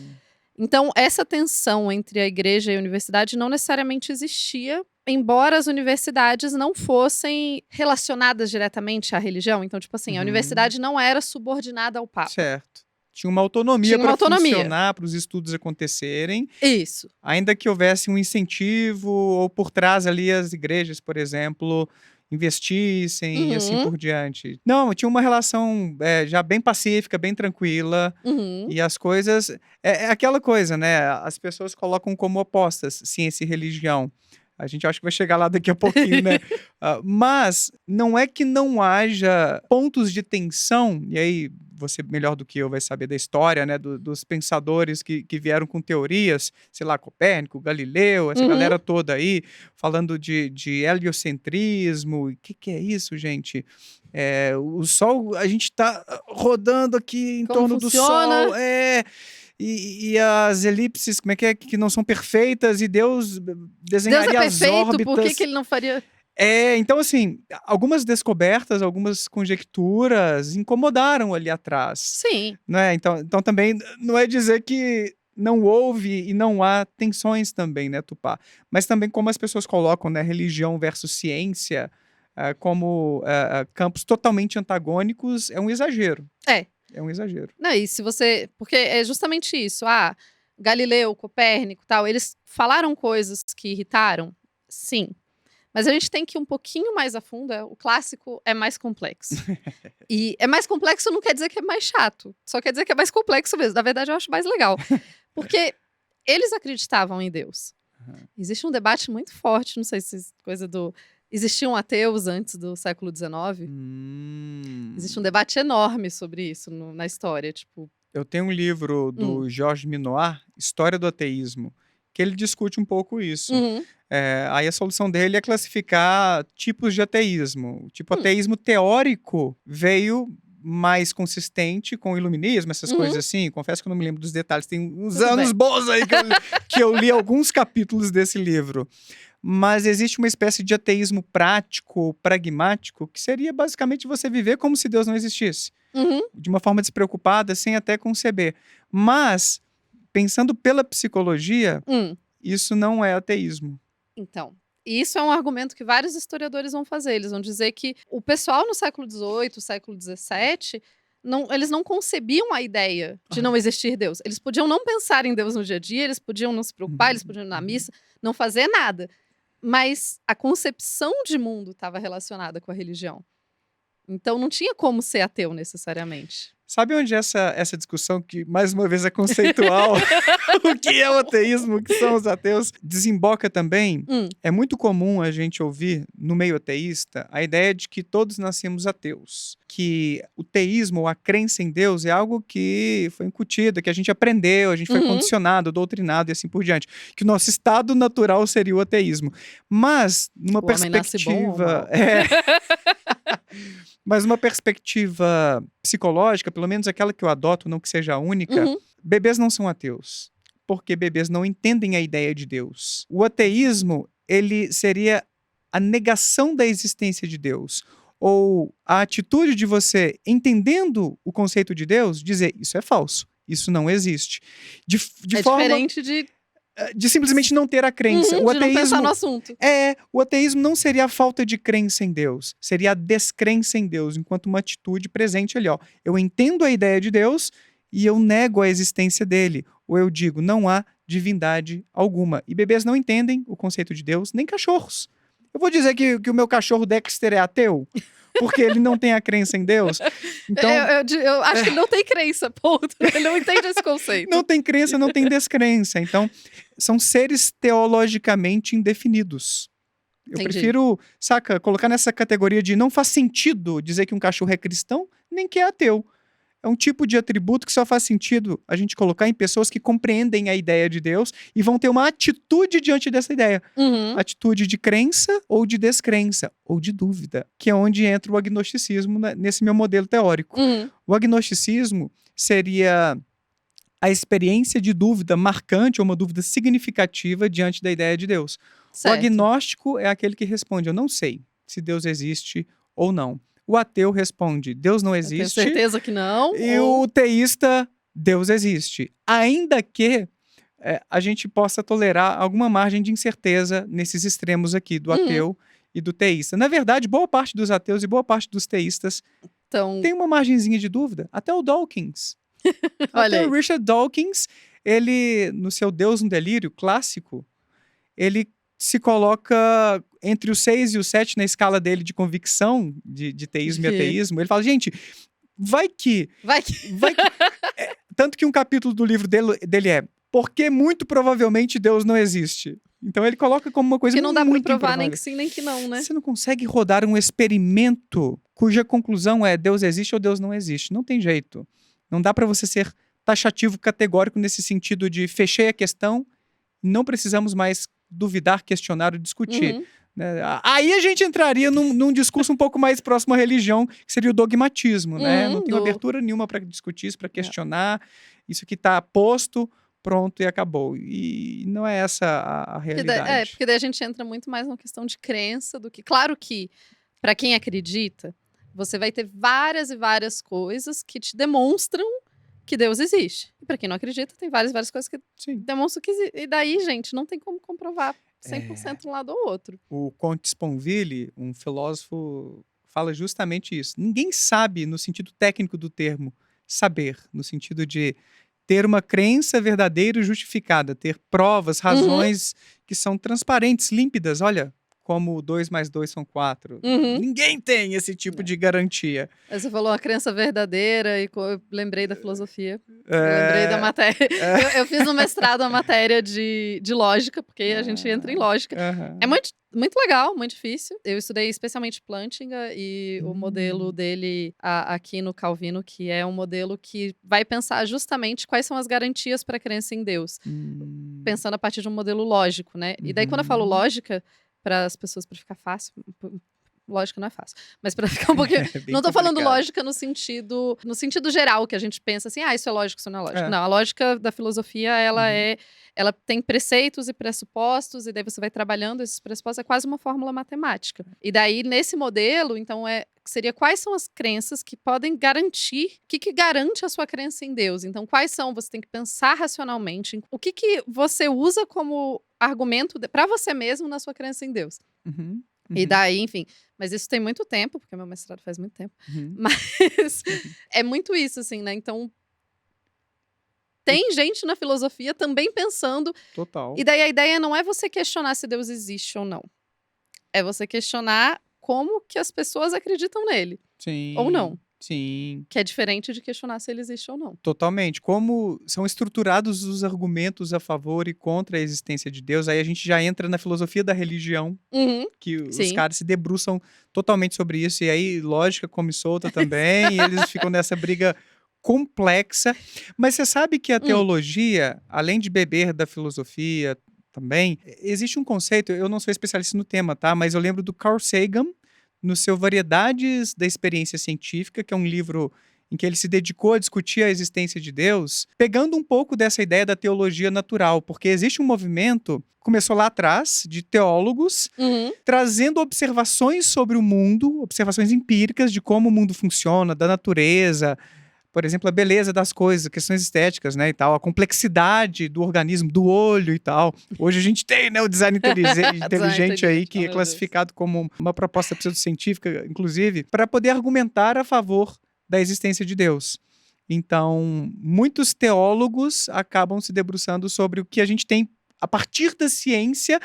Speaker 1: Então, essa tensão entre a igreja e a universidade não necessariamente existia, embora as universidades não fossem relacionadas diretamente à religião. Então, tipo assim, a universidade não era subordinada ao Papa.
Speaker 2: Certo. Tinha uma autonomia
Speaker 1: Tinha uma
Speaker 2: para
Speaker 1: autonomia.
Speaker 2: funcionar, para os estudos acontecerem,
Speaker 1: Isso.
Speaker 2: ainda que houvesse um incentivo ou por trás ali as igrejas, por exemplo, investissem e assim
Speaker 1: Uhum.
Speaker 2: por diante. Não, tinha uma relação já bem pacífica, bem tranquila.
Speaker 1: Uhum.
Speaker 2: E as coisas... É aquela coisa, né? As pessoas colocam como opostas ciência e religião. A gente acha que vai chegar lá daqui a pouquinho, né? Mas não é que não haja pontos de tensão, e aí você melhor do que eu vai saber da história, né? Dos pensadores que vieram com teorias, sei lá, Copérnico, Galileu, essa galera toda aí, falando de heliocentrismo. O que é isso, gente? O Sol, a gente tá rodando aqui em
Speaker 1: Como
Speaker 2: torno
Speaker 1: funciona?
Speaker 2: do Sol. E as elipses, como é que não são perfeitas, e Deus desenharia
Speaker 1: Deus é
Speaker 2: as
Speaker 1: perfeito,
Speaker 2: órbitas.
Speaker 1: por que ele não faria...
Speaker 2: Então assim, algumas descobertas, algumas conjecturas incomodaram ali atrás,
Speaker 1: Sim.
Speaker 2: né? Então também não é dizer que não houve e não há tensões também, né, Tupá? Mas também como as pessoas colocam, né, religião versus ciência, como campos totalmente antagônicos, é um exagero. É um exagero.
Speaker 1: Não, e se você... Porque é justamente isso. Galileu, Copérnico, tal, eles falaram coisas que irritaram? Sim. Mas a gente tem que ir um pouquinho mais a fundo. O clássico é mais complexo. E é mais complexo não quer dizer que é mais chato. Só quer dizer que é mais complexo mesmo. Na verdade, eu acho mais legal. Porque eles acreditavam em Deus. Existe um debate muito forte, não sei se coisa do... Existiam ateus antes do século XIX? Existe um debate enorme sobre isso na história, tipo...
Speaker 2: Eu tenho um livro do Georges Minoir, História do Ateísmo, que ele discute um pouco isso. Aí a solução dele é classificar tipos de ateísmo. Tipo, ateísmo teórico veio mais consistente com o iluminismo, essas coisas assim. Confesso que eu não me lembro dos detalhes, tem uns anos bons aí que eu li alguns capítulos desse livro. Mas existe uma espécie de ateísmo prático, pragmático, que seria basicamente você viver como se Deus não existisse. De uma forma despreocupada, sem até conceber. Mas, pensando pela psicologia, isso não é ateísmo.
Speaker 1: Então, E isso é um argumento que vários historiadores vão fazer. Eles vão dizer que o pessoal no século XVIII, século XVII, eles não concebiam a ideia de
Speaker 2: Aham.
Speaker 1: não existir Deus. Eles podiam não pensar em Deus no dia a dia, eles podiam não se preocupar, eles podiam ir na
Speaker 2: Uhum.
Speaker 1: missa, não fazer nada. Mas a concepção de mundo estava relacionada com a religião. Então não tinha como ser ateu necessariamente.
Speaker 2: Sabe onde essa discussão, que mais uma vez é conceitual, o que é o ateísmo, o que são os ateus, desemboca também?
Speaker 1: Hum,
Speaker 2: É muito comum a gente ouvir, no meio ateísta, a ideia de que todos nascemos ateus. Que o teísmo, ou a crença em Deus, é algo que foi incutido, que a gente aprendeu, a gente foi
Speaker 1: Uhum.
Speaker 2: condicionado, doutrinado e assim por diante. Que o nosso estado natural seria o ateísmo. Mas, numa
Speaker 1: O homem nasce bom ou
Speaker 2: perspectiva.
Speaker 1: mal?
Speaker 2: Mas numa perspectiva psicológica, pelo menos aquela que eu adoto, não que seja a única,
Speaker 1: Uhum.
Speaker 2: bebês não são ateus, porque bebês não entendem a ideia de Deus. O ateísmo, ele seria a negação da existência de Deus, ou a atitude de você, entendendo o conceito de Deus, dizer isso é falso, isso não existe. De
Speaker 1: É
Speaker 2: forma
Speaker 1: diferente
Speaker 2: de simplesmente não ter a crença. O
Speaker 1: de não pensar no
Speaker 2: ateísmo
Speaker 1: assunto.
Speaker 2: o ateísmo não seria a falta de crença em Deus, seria a descrença em Deus, enquanto uma atitude presente ali, ó. Eu entendo a ideia de Deus e eu nego a existência dele. Ou eu digo, não há divindade alguma. E bebês não entendem o conceito de Deus, nem cachorros. Eu vou dizer que o meu cachorro Dexter é ateu, porque ele não tem a crença em Deus. Então,
Speaker 1: Eu acho que ele não tem crença, ponto. Ele não entende esse conceito.
Speaker 2: não tem crença, não tem descrença. Então, são seres teologicamente indefinidos. Eu
Speaker 1: Entendi.
Speaker 2: prefiro, saca, colocar nessa categoria de não faz sentido dizer que um cachorro é cristão, nem que é ateu. É um tipo de atributo que só faz sentido a gente colocar em pessoas que compreendem a ideia de Deus e vão ter uma atitude diante dessa ideia.
Speaker 1: Uhum.
Speaker 2: Atitude de crença ou de descrença, ou de dúvida, que é onde entra o agnosticismo nesse meu modelo teórico.
Speaker 1: Uhum.
Speaker 2: O agnosticismo seria a experiência de dúvida marcante ou uma dúvida significativa diante da ideia de Deus.
Speaker 1: Certo.
Speaker 2: O agnóstico é aquele que responde, eu não sei se Deus existe ou não. O ateu responde, Deus não
Speaker 1: Eu tenho
Speaker 2: existe.
Speaker 1: certeza que não.
Speaker 2: E o teísta, Deus existe. Ainda que a gente possa tolerar alguma margem de incerteza nesses extremos aqui, do ateu e do teísta. Na verdade, boa parte dos ateus e boa parte dos teístas
Speaker 1: Então,
Speaker 2: tem uma margenzinha de dúvida. Até o Dawkins.
Speaker 1: olha
Speaker 2: Até
Speaker 1: aí.
Speaker 2: o Richard Dawkins, ele, no seu Deus no Delírio clássico, ele se coloca entre o 6 e o 7 na escala dele de convicção de teísmo e
Speaker 1: De-
Speaker 2: ateísmo. Ele fala, gente, vai que...
Speaker 1: Vai que...
Speaker 2: Tanto que um capítulo do livro dele é porque muito provavelmente Deus não existe. Então ele coloca como uma coisa
Speaker 1: Que não dá pra
Speaker 2: muito
Speaker 1: provar nem
Speaker 2: improvável.
Speaker 1: que sim, nem que não, né?
Speaker 2: Você não consegue rodar um experimento cuja conclusão é Deus existe ou Deus não existe. Não tem jeito. Não dá para você ser taxativo, categórico nesse sentido de fechei a questão, não precisamos mais duvidar, questionar ou discutir.
Speaker 1: Uhum.
Speaker 2: Né? Aí a gente entraria num discurso um pouco mais próximo à religião, que seria o dogmatismo. Né? Não tem abertura nenhuma para discutir isso, para questionar. Isso que está posto, pronto e acabou. E não é essa a realidade.
Speaker 1: Porque daí a gente entra muito mais numa questão de crença do que... Claro que, pra quem acredita, você vai ter várias e várias coisas que te demonstram que Deus existe. E pra quem não acredita, tem várias e várias coisas que
Speaker 2: Sim.
Speaker 1: demonstram que existe. E daí, gente, não tem como comprovar 100% um lado ou outro.
Speaker 2: O Comte Sponville, um filósofo, fala justamente isso. Ninguém sabe, no sentido técnico do termo, saber, no sentido de ter uma crença verdadeira e justificada, ter provas, razões que são transparentes, límpidas. Olha, como 2 mais 2 são 4.
Speaker 1: Uhum.
Speaker 2: Ninguém tem esse tipo de garantia.
Speaker 1: Aí você falou a crença verdadeira e eu lembrei da filosofia. Eu lembrei da matéria. Eu fiz no mestrado a matéria de lógica, porque a gente entra em lógica.
Speaker 2: Aham.
Speaker 1: É muito, muito legal, muito difícil. Eu estudei especialmente Plantinga e o modelo dele aqui no Calvino, que é um modelo que vai pensar justamente quais são as garantias para a crença em Deus. Pensando a partir de um modelo lógico, né? E daí, quando eu falo lógica, para as pessoas, para ficar fácil, lógica não é fácil, mas para ficar um pouquinho...
Speaker 2: Bem
Speaker 1: Não tô falando
Speaker 2: complicado.
Speaker 1: lógica no sentido geral, que a gente pensa assim, isso é lógico, isso não é lógico.
Speaker 2: É.
Speaker 1: Não, a lógica da filosofia, ela tem preceitos e pressupostos, e daí você vai trabalhando esses pressupostos, é quase uma fórmula matemática. E daí, nesse modelo, então, que seria quais são as crenças que podem garantir, o que que garante a sua crença em Deus. Então, quais são, você tem que pensar racionalmente, o que que você usa como argumento para você mesmo na sua crença em Deus.
Speaker 2: Uhum,
Speaker 1: E
Speaker 2: uhum,
Speaker 1: daí, enfim, mas isso tem muito tempo, porque meu mestrado faz muito tempo,
Speaker 2: uhum,
Speaker 1: mas
Speaker 2: uhum.
Speaker 1: é muito isso, assim, né? Então,
Speaker 2: E
Speaker 1: tem gente na filosofia também pensando,
Speaker 2: total.
Speaker 1: e daí a ideia não é você questionar se Deus existe ou não. É você questionar como que as pessoas acreditam nele, ou
Speaker 2: Sim,
Speaker 1: não.
Speaker 2: sim.
Speaker 1: Que é diferente de questionar se ele existe ou não.
Speaker 2: Totalmente. Como são estruturados os argumentos a favor e contra a existência de Deus, aí a gente já entra na filosofia da religião,
Speaker 1: Uhum,
Speaker 2: que os
Speaker 1: sim.
Speaker 2: caras se debruçam totalmente sobre isso, e aí lógica come solta também, e eles ficam nessa briga complexa. Mas você sabe que a
Speaker 1: Hum,
Speaker 2: teologia, além de beber da filosofia também, existe um conceito, eu não sou especialista no tema, tá? Mas eu lembro do Carl Sagan, no seu Variedades da Experiência Científica, que é um livro em que ele se dedicou a discutir a existência de Deus, pegando um pouco dessa ideia da teologia natural, porque existe um movimento, começou lá atrás, de teólogos,
Speaker 1: uhum.
Speaker 2: trazendo observações sobre o mundo, observações empíricas de como o mundo funciona, da natureza, por exemplo, a beleza das coisas, questões estéticas, né, e tal, a complexidade do organismo, do olho e tal. Hoje a gente tem, né, o design
Speaker 1: Design
Speaker 2: inteligente aí,
Speaker 1: inteligente, oh
Speaker 2: que é
Speaker 1: meu Deus.
Speaker 2: classificado como uma proposta pseudocientífica, inclusive, para poder argumentar a favor da existência de Deus. Então, muitos teólogos acabam se debruçando sobre o que a gente tem a partir da ciência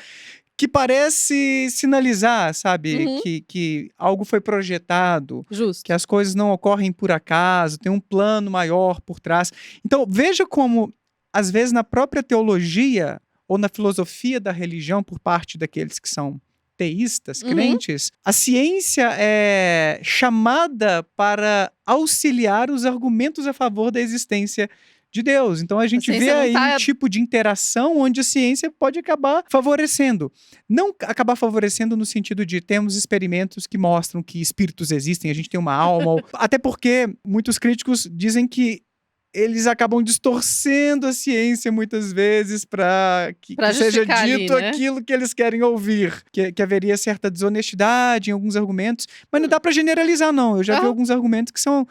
Speaker 2: que parece sinalizar, sabe,
Speaker 1: Uhum,
Speaker 2: que algo foi projetado, que
Speaker 1: justo.
Speaker 2: as coisas não ocorrem por acaso, tem um plano maior por trás. Então, veja como, às vezes, na própria teologia ou na filosofia da religião, por parte daqueles que são teístas,
Speaker 1: Uhum.
Speaker 2: crentes, a ciência é chamada para auxiliar os argumentos a favor da existência de Deus. Então a
Speaker 1: A
Speaker 2: gente vê
Speaker 1: ciência não
Speaker 2: aí um
Speaker 1: tá.
Speaker 2: tipo de interação onde a ciência pode acabar favorecendo. Não acabar favorecendo no sentido de temos experimentos que mostram que espíritos existem, a gente tem uma alma, até porque muitos críticos dizem que eles acabam distorcendo a ciência muitas vezes para
Speaker 1: Pra
Speaker 2: que seja
Speaker 1: justificar ali,
Speaker 2: dito
Speaker 1: né?
Speaker 2: aquilo que eles querem ouvir, que haveria certa desonestidade em alguns argumentos, mas não
Speaker 1: Hum,
Speaker 2: dá para generalizar não. Eu já vi
Speaker 1: aham.
Speaker 2: alguns argumentos que são,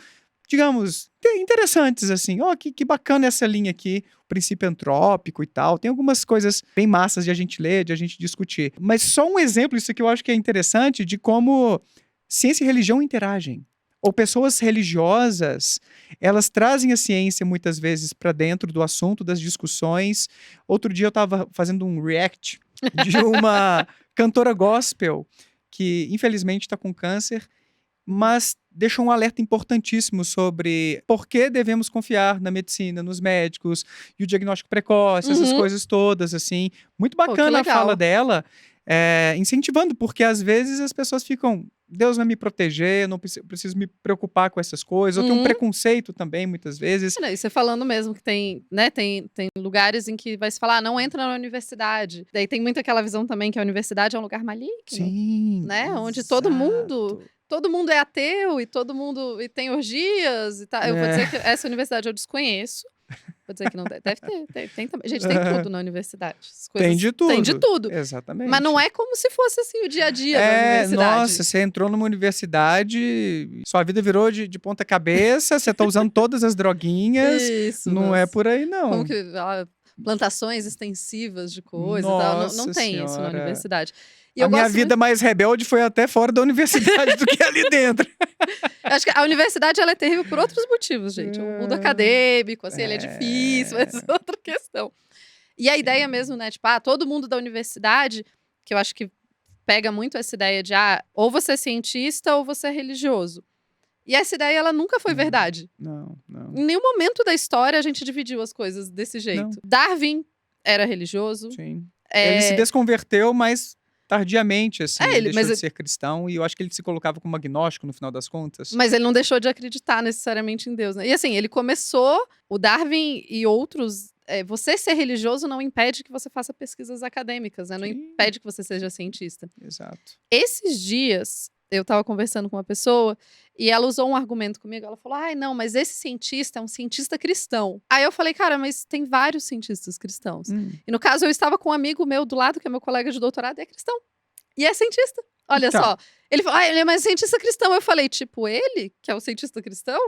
Speaker 2: digamos, interessantes, assim. Ó, que bacana essa linha aqui, o princípio antrópico e tal. Tem algumas coisas bem massas de a gente ler, de a gente discutir. Mas só um exemplo, isso aqui eu acho que é interessante, de como ciência e religião interagem. Ou pessoas religiosas, elas trazem a ciência muitas vezes para dentro do assunto, das discussões. Outro dia eu estava fazendo um react de uma cantora gospel que infelizmente está com câncer, mas deixa um alerta importantíssimo sobre por que devemos confiar na medicina, nos médicos e o diagnóstico precoce, essas
Speaker 1: Uhum.
Speaker 2: coisas todas, assim. Muito
Speaker 1: Pô, que
Speaker 2: bacana a fala
Speaker 1: legal.
Speaker 2: dela, incentivando, porque às vezes as pessoas ficam, Deus vai me proteger, eu não preciso me preocupar com essas coisas, ou tem um
Speaker 1: Uhum.
Speaker 2: preconceito também, muitas vezes.
Speaker 1: É, né, e você falando mesmo que tem, né, tem lugares em que vai se falar: "Ah, não entra na universidade". Daí tem muito aquela visão também que a universidade é um lugar maligno,
Speaker 2: Sim,
Speaker 1: né, onde
Speaker 2: exato.
Speaker 1: todo mundo é ateu e todo mundo e tem orgias e tal. Eu vou
Speaker 2: É.
Speaker 1: dizer que essa universidade eu desconheço, vou dizer que não deve ter, tem também. Gente, tem tudo na universidade, as
Speaker 2: Tem
Speaker 1: coisas
Speaker 2: de
Speaker 1: tem de
Speaker 2: tudo,
Speaker 1: tudo, mas não
Speaker 2: exatamente.
Speaker 1: é como se fosse, assim, o dia a dia da
Speaker 2: Nossa,
Speaker 1: universidade.
Speaker 2: você entrou numa universidade, sua vida virou de ponta cabeça, você tá usando todas as droguinhas,
Speaker 1: Isso,
Speaker 2: não é
Speaker 1: nossa.
Speaker 2: por aí
Speaker 1: Como
Speaker 2: não.
Speaker 1: que plantações extensivas de coisa e tal, não
Speaker 2: Nossa
Speaker 1: tem isso na
Speaker 2: senhora.
Speaker 1: universidade. E
Speaker 2: A
Speaker 1: eu
Speaker 2: minha
Speaker 1: gosto
Speaker 2: vida
Speaker 1: muito.
Speaker 2: mais rebelde foi até fora da universidade do que ali dentro.
Speaker 1: Eu acho que a universidade ela é terrível por outros motivos, gente. O mundo acadêmico, assim, ele é difícil, mas
Speaker 2: É.
Speaker 1: é outra questão. E a ideia mesmo, né, tipo, todo mundo da universidade, que eu acho que pega muito essa ideia de, ou você é cientista ou você é religioso. E essa ideia ela nunca foi
Speaker 2: Não,
Speaker 1: verdade.
Speaker 2: não, não,
Speaker 1: Em nenhum momento da história a gente dividiu as coisas desse
Speaker 2: não,
Speaker 1: jeito. Darwin era religioso.
Speaker 2: sim. Ele se
Speaker 1: É,
Speaker 2: desconverteu, mas tardiamente, assim, ele
Speaker 1: ele,
Speaker 2: deixou de ser cristão e eu acho que ele se colocava como agnóstico no final das contas.
Speaker 1: mas ele não deixou de acreditar necessariamente em Deus, né. E assim, ele começou o Darwin e outros, você ser religioso não impede que você faça pesquisas acadêmicas, né, não
Speaker 2: Sim,
Speaker 1: impede que você seja cientista.
Speaker 2: exato.
Speaker 1: Esses dias, eu estava conversando com uma pessoa, e ela usou um argumento comigo, ela falou: "Ai não, mas esse cientista é um cientista cristão". Aí eu falei: "Cara, mas tem vários cientistas cristãos".
Speaker 2: Hum.
Speaker 1: E no caso eu estava com um amigo meu do lado, que é meu colega de doutorado e é cristão, e é cientista. Olha
Speaker 2: Então,
Speaker 1: só, ele falou: "Ah, ele é mais cientista cristão", eu falei: "Tipo, ele, que é o cientista cristão,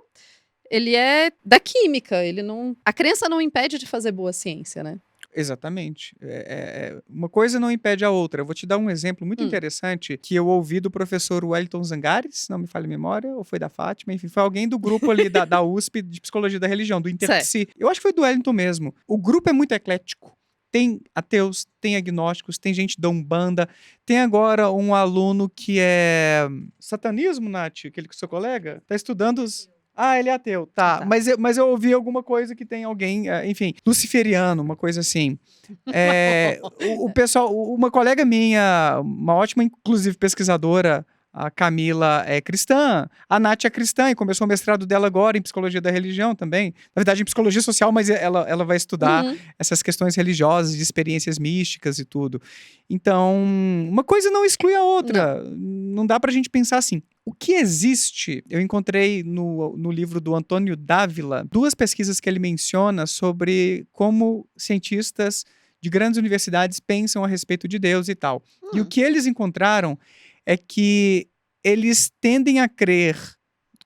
Speaker 1: ele é da química, ele não a crença não impede de fazer boa ciência, né".
Speaker 2: exatamente. Uma coisa não impede a outra. Eu vou te dar um exemplo muito
Speaker 1: Hum,
Speaker 2: interessante que eu ouvi do professor Wellington Zangares, se não me falha a memória, ou foi da Fátima, enfim, foi alguém do grupo ali da USP de Psicologia da Religião, do
Speaker 1: certo.
Speaker 2: Interpsi. Eu acho que foi do Wellington mesmo. O grupo é muito eclético. Tem ateus, tem agnósticos, tem gente da Umbanda. Tem agora um aluno que é satanismo, Nath, aquele que é seu colega, tá estudando os. Ah, ele é ateu, tá.
Speaker 1: Tá.
Speaker 2: Mas eu ouvi alguma coisa que tem alguém, enfim, luciferiano, uma coisa assim. O pessoal, uma colega minha, uma ótima, inclusive, pesquisadora, a Camila é cristã, a Nath é cristã e começou o mestrado dela agora em psicologia da religião também. Na verdade, em psicologia social, mas ela vai estudar
Speaker 1: Uhum.
Speaker 2: essas questões religiosas, de experiências místicas e tudo. Então, uma coisa não exclui a
Speaker 1: Não.
Speaker 2: outra. Não dá pra gente pensar assim. O que existe, eu encontrei no livro do Antônio Dávila, duas pesquisas que ele menciona sobre como cientistas de grandes universidades pensam a respeito de Deus e tal. E o
Speaker 1: Hum.
Speaker 2: que eles encontraram é que eles tendem a crer,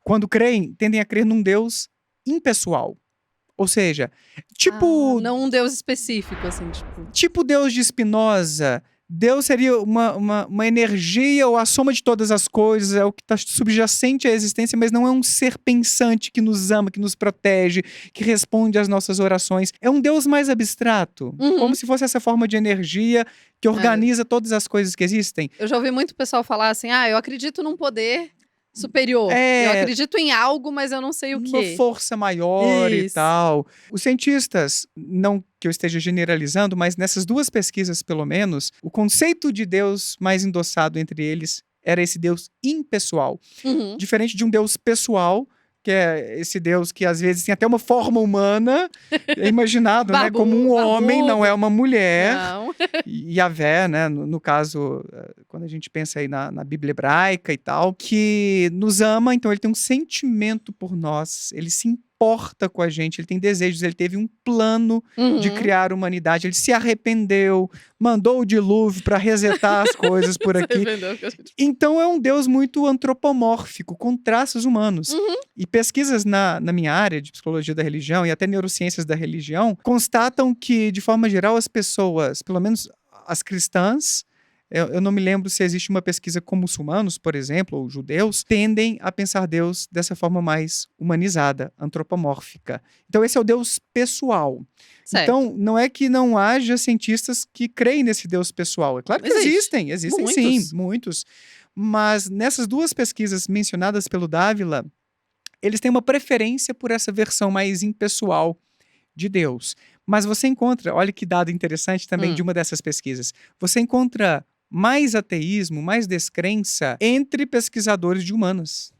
Speaker 2: quando creem, tendem a crer num Deus impessoal. Ou seja,
Speaker 1: Ah,
Speaker 2: tipo
Speaker 1: não um deus específico, assim, tipo
Speaker 2: tipo Deus de Spinoza, Deus seria uma energia ou a soma de todas as coisas, é o que está subjacente à existência, mas não é um ser pensante que nos ama, que nos protege, que responde às nossas orações. É um Deus mais abstrato, como
Speaker 1: uhum.
Speaker 2: se fosse essa forma de energia que
Speaker 1: É,
Speaker 2: organiza todas as coisas que existem.
Speaker 1: eu já ouvi muito pessoal falar assim: "Ah, eu acredito num poder superior. Eu
Speaker 2: É,
Speaker 1: acredito em algo, mas eu não sei o
Speaker 2: uma
Speaker 1: quê".
Speaker 2: força maior e
Speaker 1: Isso.
Speaker 2: tal. Os cientistas, não que eu esteja generalizando, mas nessas duas pesquisas, pelo menos, o conceito de Deus mais endossado entre eles era esse Deus impessoal.
Speaker 1: Uhum.
Speaker 2: Diferente de um Deus pessoal, que é esse Deus que às vezes tem até uma forma humana, é imaginado, né, como um homem, não é
Speaker 1: Barbudo.
Speaker 2: uma mulher.
Speaker 1: Não.
Speaker 2: E Yahvé, né, no caso, quando a gente pensa aí na Bíblia hebraica e tal, que nos ama, então ele tem um sentimento por nós, ele se importa com a gente, ele tem desejos, ele teve um plano de
Speaker 1: Uhum.
Speaker 2: criar a humanidade, ele se arrependeu, mandou o dilúvio para resetar as coisas por
Speaker 1: Você
Speaker 2: aqui.
Speaker 1: entendeu o que a gente
Speaker 2: Então é um Deus muito antropomórfico, com traços humanos.
Speaker 1: uhum.
Speaker 2: E pesquisas na minha área de psicologia da religião e até neurociências da religião constatam que, de forma geral, as pessoas, pelo menos as cristãs, eu não me lembro se existe uma pesquisa com muçulmanos, por exemplo, ou judeus, tendem a pensar Deus dessa forma mais humanizada, antropomórfica. Então esse é o Deus pessoal.
Speaker 1: Certo.
Speaker 2: Então não é que não haja cientistas que creem nesse Deus pessoal. É claro que
Speaker 1: Existe.
Speaker 2: existem sim,
Speaker 1: Muitos.
Speaker 2: muitos. Mas nessas duas pesquisas mencionadas pelo Dávila, eles têm uma preferência por essa versão mais impessoal de Deus. Mas você encontra, olha que dado interessante também de
Speaker 1: Hum.
Speaker 2: uma dessas pesquisas, você encontra mais ateísmo, mais descrença entre pesquisadores de humanas.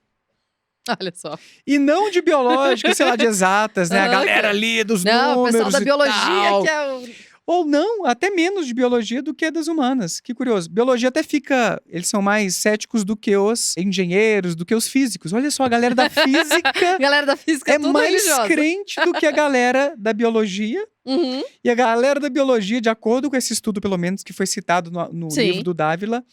Speaker 1: Olha só.
Speaker 2: E não de biológicas, sei lá, de exatas, né? A
Speaker 1: Aham,
Speaker 2: galera ali dos
Speaker 1: não, o pessoal
Speaker 2: números
Speaker 1: da
Speaker 2: e
Speaker 1: biologia que
Speaker 2: tal.
Speaker 1: é o
Speaker 2: Ou não, até menos de biologia do que das humanas. Que curioso. Biologia até fica. Eles são mais céticos do que os engenheiros, do que os físicos. Olha só, a galera da física
Speaker 1: galera da física é
Speaker 2: é
Speaker 1: tudo
Speaker 2: mais
Speaker 1: religiosa.
Speaker 2: crente do que a galera da biologia.
Speaker 1: Uhum.
Speaker 2: E a galera da biologia, de acordo com esse estudo, pelo menos, que foi citado no livro
Speaker 1: Sim.
Speaker 2: do Dávila,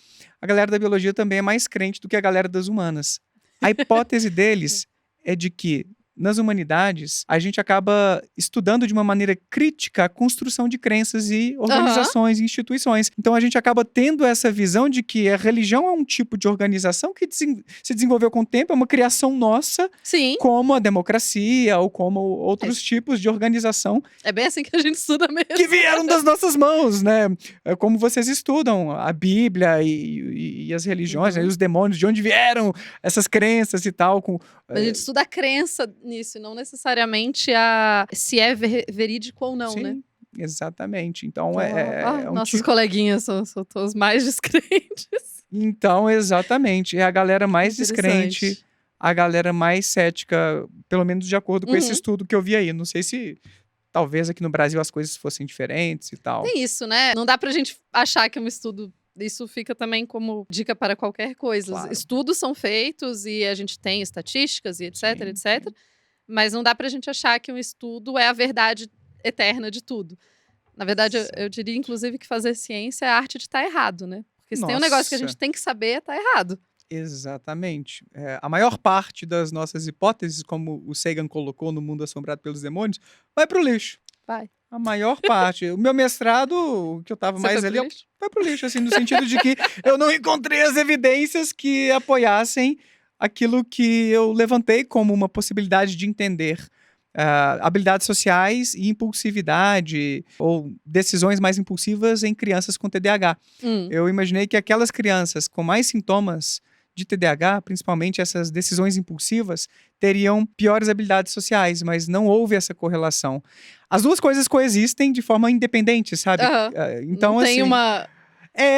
Speaker 2: a galera da biologia também é mais crente do que a galera das humanas. A hipótese deles é de que, nas humanidades, a gente acaba estudando de uma maneira crítica a construção de crenças e
Speaker 1: Aham.
Speaker 2: organizações e instituições. Então a gente acaba tendo essa visão de que a religião é um tipo de organização que se desenvolveu com o tempo, é uma criação nossa,
Speaker 1: Sim.
Speaker 2: como a democracia ou como outros
Speaker 1: Isso.
Speaker 2: tipos de organização
Speaker 1: É bem assim que a gente estuda mesmo.
Speaker 2: que vieram das nossas mãos, né? É como vocês estudam a Bíblia e as religiões, né? E
Speaker 1: Uhum.
Speaker 2: os demônios, de onde vieram essas crenças e tal.
Speaker 1: A gente estuda a crença nisso, não necessariamente se é verídico ou não, né.
Speaker 2: Sim, exatamente. Então
Speaker 1: Ó,
Speaker 2: é um
Speaker 1: nossos
Speaker 2: tipo.
Speaker 1: coleguinhas são os mais descrentes.
Speaker 2: Então, exatamente. É a galera mais descrente,
Speaker 1: Interessante.
Speaker 2: a galera mais cética, pelo menos de acordo com esse
Speaker 1: Uhum.
Speaker 2: estudo que eu vi aí. Não sei se talvez aqui no Brasil as coisas fossem diferentes e tal.
Speaker 1: Tem isso, né, não dá pra gente achar que é um estudo isso fica também como dica para qualquer coisa. Os
Speaker 2: Claro.
Speaker 1: estudos são feitos e a gente tem estatísticas e etc,
Speaker 2: Sim,
Speaker 1: etc,
Speaker 2: sim.
Speaker 1: mas não dá pra gente achar que um estudo é a verdade eterna de tudo. Na verdade, eu diria inclusive que fazer ciência é a arte de estar errado, né, Porque se tem um negócio que a
Speaker 2: Nossa.
Speaker 1: gente tem que saber, tá errado.
Speaker 2: Exatamente. A maior parte das nossas hipóteses, como o Sagan colocou no Mundo Assombrado pelos Demônios, vai pro lixo.
Speaker 1: Vai.
Speaker 2: A maior parte. O meu mestrado, o que eu tava
Speaker 1: Você
Speaker 2: mais
Speaker 1: foi
Speaker 2: ali,
Speaker 1: pro lixo?
Speaker 2: foi pro lixo, assim, no sentido de que eu não encontrei as evidências que apoiassem aquilo que eu levantei como uma possibilidade de entender habilidades sociais e impulsividade, ou decisões mais impulsivas em crianças com TDAH. Eu imaginei que aquelas crianças com mais sintomas de TDAH, principalmente essas decisões impulsivas, teriam piores habilidades sociais, mas não houve essa correlação. As duas coisas coexistem de forma independente, sabe?
Speaker 1: Aham.
Speaker 2: Então,
Speaker 1: Não tem
Speaker 2: assim,
Speaker 1: uma...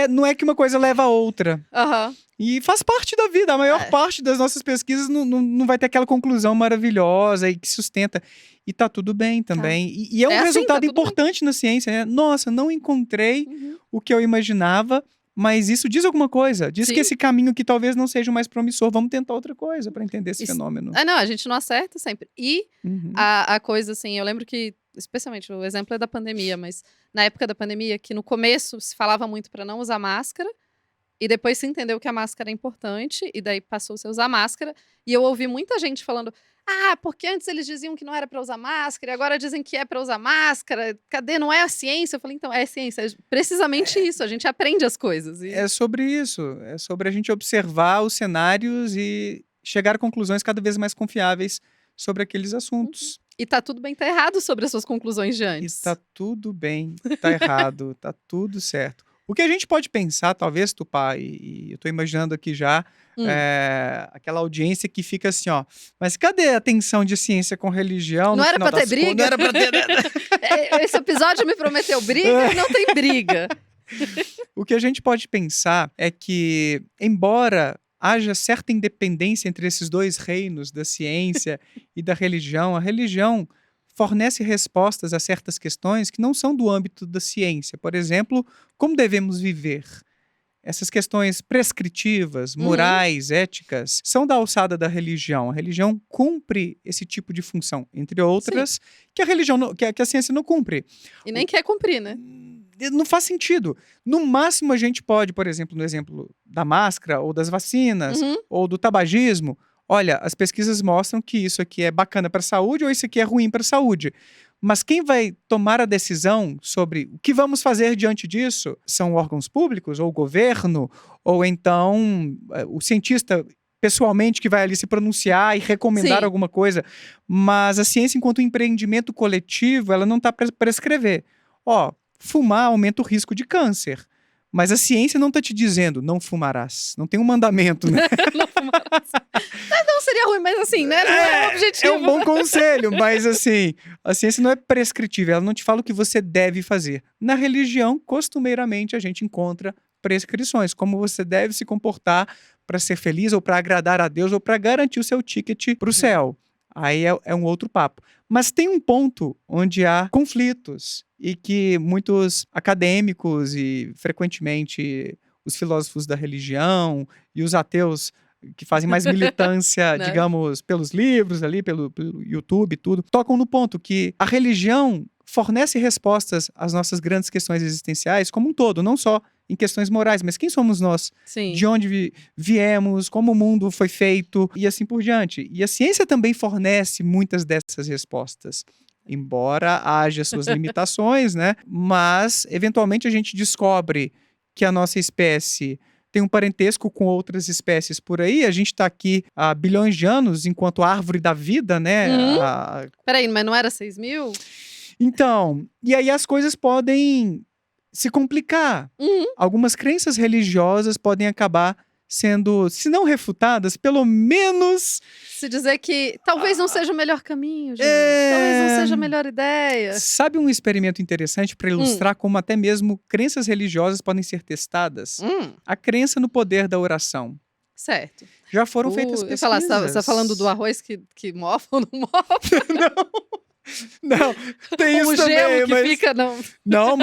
Speaker 2: não é que uma coisa leva a outra.
Speaker 1: Aham.
Speaker 2: E faz parte da vida. A maior parte das nossas pesquisas não vai ter aquela conclusão maravilhosa e que sustenta. E tá tudo bem também. E é um
Speaker 1: É assim,
Speaker 2: resultado
Speaker 1: tá tudo bem.
Speaker 2: importante na ciência, né? Nossa, não encontrei
Speaker 1: Uhum.
Speaker 2: o que eu imaginava, mas isso diz alguma coisa. Diz
Speaker 1: Sim.
Speaker 2: que esse caminho aqui talvez não seja o mais promissor. Vamos tentar outra coisa para entender esse fenômeno.
Speaker 1: Não, a gente não acerta sempre. E a coisa, assim, eu lembro que, especialmente, o exemplo é da pandemia, mas na época da pandemia, que no começo se falava muito para não usar máscara, e depois se entendeu que a máscara é importante, e daí passou-se a usar máscara, e eu ouvi muita gente falando, porque antes eles diziam que não era para usar máscara, e agora dizem que é para usar máscara, cadê? Não é a ciência? Eu falei, então, é ciência, é precisamente isso, a gente aprende as coisas.
Speaker 2: É sobre isso, é sobre a gente observar os cenários e chegar a conclusões cada vez mais confiáveis sobre aqueles assuntos.
Speaker 1: E tá tudo bem, tá errado sobre as suas conclusões de antes.
Speaker 2: E tá tudo bem, tá errado, tá tudo certo. O que a gente pode pensar, talvez, Tupá, e eu tô imaginando aqui já, aquela audiência que fica assim, ó, mas cadê a tensão de ciência com religião?
Speaker 1: Não era pra ter briga?
Speaker 2: Não era pra ter...
Speaker 1: Esse episódio me prometeu briga e não tem briga.
Speaker 2: O que a gente pode pensar é que, embora haja certa independência entre esses dois reinos, da ciência e da religião, a religião fornece respostas a certas questões que não são do âmbito da ciência. Por exemplo, como devemos viver? Essas questões prescritivas, morais, éticas, são da alçada da religião. A religião cumpre esse tipo de função, entre outras, que a religião, que a ciência não cumpre.
Speaker 1: E nem quer cumprir, né?
Speaker 2: Não faz sentido. No máximo, a gente pode, por exemplo, no exemplo da máscara, ou das vacinas, ou do tabagismo, olha, as pesquisas mostram que isso aqui é bacana para a saúde ou isso aqui é ruim para a saúde. Mas quem vai tomar a decisão sobre o que vamos fazer diante disso são órgãos públicos, ou o governo, ou então o cientista pessoalmente que vai ali se pronunciar e recomendar alguma coisa. Mas a ciência, enquanto empreendimento coletivo, ela não está para prescrever. Fumar aumenta o risco de câncer. Mas a ciência não está te dizendo, não fumarás. Não tem um mandamento, né?
Speaker 1: Não fumarás. Não seria ruim, mas assim, né? Não é o objetivo.
Speaker 2: É um bom conselho, mas assim, a ciência não é prescritiva, ela não te fala o que você deve fazer. Na religião, costumeiramente, a gente encontra prescrições, como você deve se comportar para ser feliz, ou para agradar a Deus, ou para garantir o seu ticket para o céu. Aí é um outro papo. Mas tem um ponto onde há conflitos e que muitos acadêmicos e, frequentemente, os filósofos da religião e os ateus que fazem mais militância, digamos, pelos livros ali, pelo YouTube e tudo, tocam no ponto que a religião fornece respostas às nossas grandes questões existenciais como um todo, não só em questões morais, mas quem somos nós?
Speaker 1: Sim.
Speaker 2: De onde viemos, como o mundo foi feito e assim por diante. E a ciência também fornece muitas dessas respostas. Embora haja suas limitações, né? Mas, eventualmente, a gente descobre que a nossa espécie tem um parentesco com outras espécies por aí. A gente está aqui há bilhões de anos, enquanto árvore da vida, né?
Speaker 1: Peraí, mas não era 6.000?
Speaker 2: Então, e aí as coisas podem se complicar. Algumas crenças religiosas podem acabar sendo, se não refutadas, pelo menos...
Speaker 1: Se dizer que talvez não seja o melhor caminho, gente. Talvez não seja a melhor ideia.
Speaker 2: Sabe um experimento interessante para ilustrar como até mesmo crenças religiosas podem ser testadas? A crença no poder da oração.
Speaker 1: Certo.
Speaker 2: Já foram feitas pesquisas.
Speaker 1: Você está falando do arroz que mofa ou não mofa?
Speaker 2: Não, tem isso também.
Speaker 1: Gelo que
Speaker 2: mas...
Speaker 1: fica, não.
Speaker 2: Não,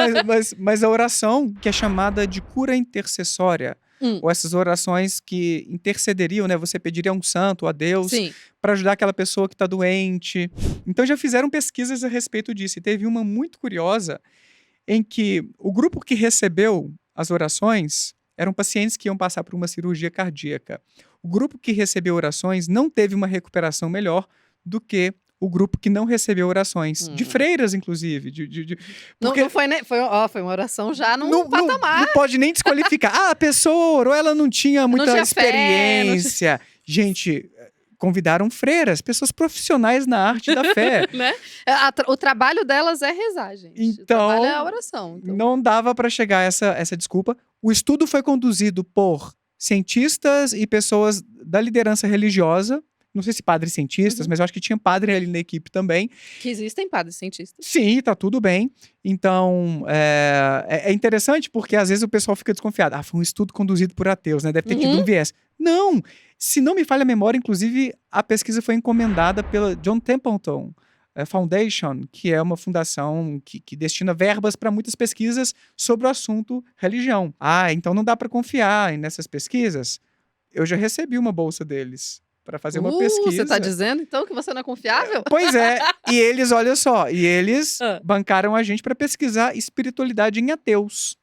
Speaker 2: mas a oração, que é chamada de cura intercessória, ou essas orações que intercederiam, né? Você pediria a um santo, a Deus, para ajudar aquela pessoa que está doente. Então já fizeram pesquisas a respeito disso. E teve uma muito curiosa, em que o grupo que recebeu as orações eram pacientes que iam passar por uma cirurgia cardíaca. O grupo que recebeu orações não teve uma recuperação melhor do que o grupo que não recebeu orações. De freiras, inclusive. Porque
Speaker 1: Não foi, foi uma oração já num
Speaker 2: não
Speaker 1: patamar.
Speaker 2: pode nem desqualificar. Ah, a pessoa orou, ela não tinha muita
Speaker 1: tinha fé,
Speaker 2: experiência. Gente, convidaram freiras, pessoas profissionais na arte da fé.
Speaker 1: Né? O trabalho delas é rezar, gente.
Speaker 2: Então,
Speaker 1: o trabalho é a oração. Então.
Speaker 2: Não dava para chegar a essa desculpa. O estudo foi conduzido por cientistas e pessoas da liderança religiosa. Não sei se padres cientistas, mas eu acho que tinha padre ali na equipe também.
Speaker 1: Que existem padres cientistas.
Speaker 2: Sim, tá tudo bem. Então, é interessante porque às vezes o pessoal fica desconfiado. Ah, foi um estudo conduzido por ateus, né? Deve ter tido um viés. Não! Se não me falha a memória, inclusive, a pesquisa foi encomendada pela John Templeton Foundation, que é uma fundação que destina verbas para muitas pesquisas sobre o assunto religião. Ah, então não dá para confiar nessas pesquisas? Eu já recebi uma bolsa deles para fazer uma pesquisa.
Speaker 1: Você tá dizendo, então, que você não é confiável?
Speaker 2: Pois é. E eles, olha só, bancaram a gente para pesquisar espiritualidade em ateus.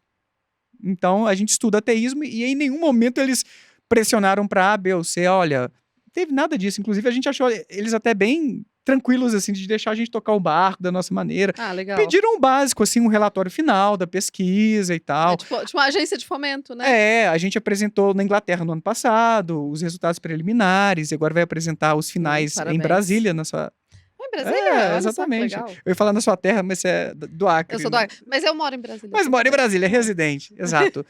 Speaker 2: Então, a gente estuda ateísmo e em nenhum momento eles pressionaram para A, B ou C. Olha, não teve nada disso. Inclusive, a gente achou eles até bem tranquilos, assim, de deixar a gente tocar o barco da nossa maneira.
Speaker 1: Ah, legal.
Speaker 2: Pediram o básico, assim, um relatório final da pesquisa e tal.
Speaker 1: Tipo uma agência de fomento, né?
Speaker 2: A gente apresentou na Inglaterra no ano passado os resultados preliminares e agora vai apresentar os finais em Brasília, na sua...
Speaker 1: Em Brasília?
Speaker 2: Exatamente. Eu ia falar na sua terra, mas você é do Acre.
Speaker 1: Eu sou do Acre, mas eu moro em Brasília.
Speaker 2: Mas mora em Brasília, é residente, exato.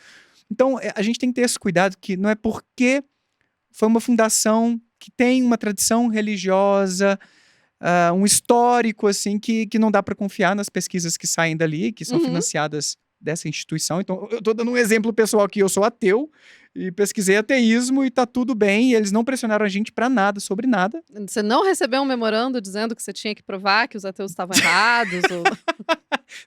Speaker 2: Então, a gente tem que ter esse cuidado que não é porque foi uma fundação que tem uma tradição religiosa, um histórico, assim, que não dá para confiar nas pesquisas que saem dali, que são financiadas dessa instituição. Então, eu tô dando um exemplo pessoal aqui, eu sou ateu e pesquisei ateísmo e tá tudo bem, e eles não pressionaram a gente para nada, sobre nada.
Speaker 1: Você não recebeu um memorando dizendo que você tinha que provar que os ateus estavam errados?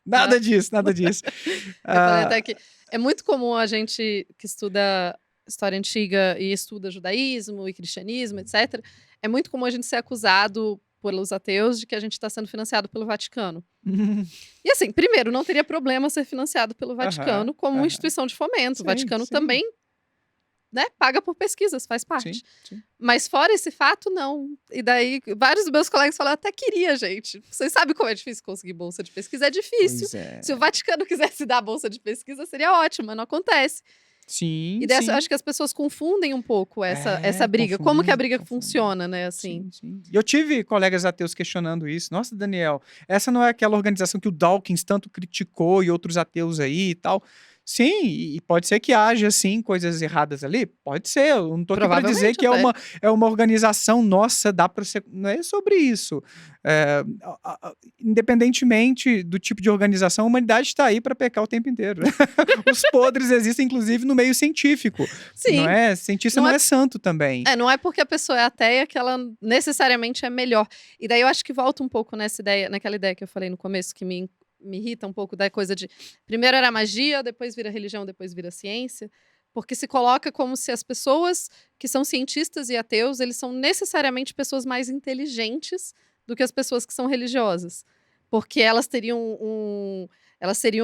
Speaker 2: Nada disso, nada disso.
Speaker 1: Eu falei até que é muito comum a gente que estuda história antiga e estuda judaísmo e cristianismo, etc. É muito comum a gente ser acusado pelos ateus de que a gente está sendo financiado pelo Vaticano. E assim, primeiro, não teria problema ser financiado pelo Vaticano como uma instituição de fomento. O Vaticano também, né, paga por pesquisas, faz parte.
Speaker 2: Sim.
Speaker 1: Mas fora esse fato, não. E daí, vários dos meus colegas falaram, até queria, gente. Vocês sabem como é difícil conseguir bolsa de pesquisa? É difícil. Se o Vaticano quisesse dar bolsa de pesquisa, seria ótimo, mas não acontece.
Speaker 2: Sim,
Speaker 1: e dessa, eu acho que as pessoas confundem um pouco essa briga. Como que a briga funciona, né? Assim.
Speaker 2: Sim. E eu tive colegas ateus questionando isso. Nossa, Daniel, essa não é aquela organização que o Dawkins tanto criticou e outros ateus aí e tal. Sim, e pode ser que haja, sim, coisas erradas ali. Pode ser, eu não tô aqui para dizer que é uma organização nossa, dá para ser... Não é sobre isso. Independentemente do tipo de organização, a humanidade está aí para pecar o tempo inteiro. Os podres existem, inclusive, no meio científico.
Speaker 1: Sim.
Speaker 2: Não é? Cientista não é santo também.
Speaker 1: Não é porque a pessoa é ateia que ela necessariamente é melhor. E daí eu acho que volta um pouco naquela ideia que eu falei no começo, que me irrita um pouco da coisa de primeiro era magia, depois vira religião, depois vira ciência, porque se coloca como se as pessoas que são cientistas e ateus, eles são necessariamente pessoas mais inteligentes do que as pessoas que são religiosas, porque elas teriam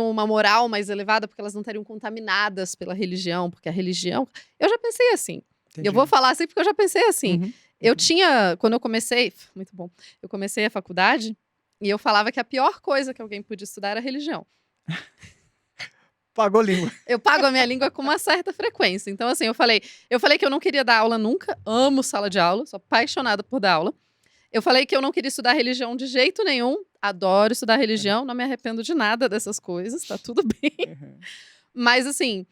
Speaker 1: uma moral mais elevada, porque elas não estariam contaminadas pela religião, porque a religião... Eu já pensei assim. Entendi. Eu vou falar assim porque eu já pensei assim. Eu tinha, quando eu comecei... Muito bom. Eu comecei a faculdade... E eu falava que a pior coisa que alguém podia estudar era religião.
Speaker 2: Pagou língua.
Speaker 1: Eu pago a minha língua com uma certa frequência. Então, assim, eu falei que eu não queria dar aula nunca. Amo sala de aula, sou apaixonada por dar aula. Eu falei que eu não queria estudar religião de jeito nenhum. Adoro estudar religião, não me arrependo de nada dessas coisas, tá tudo bem. Mas, assim,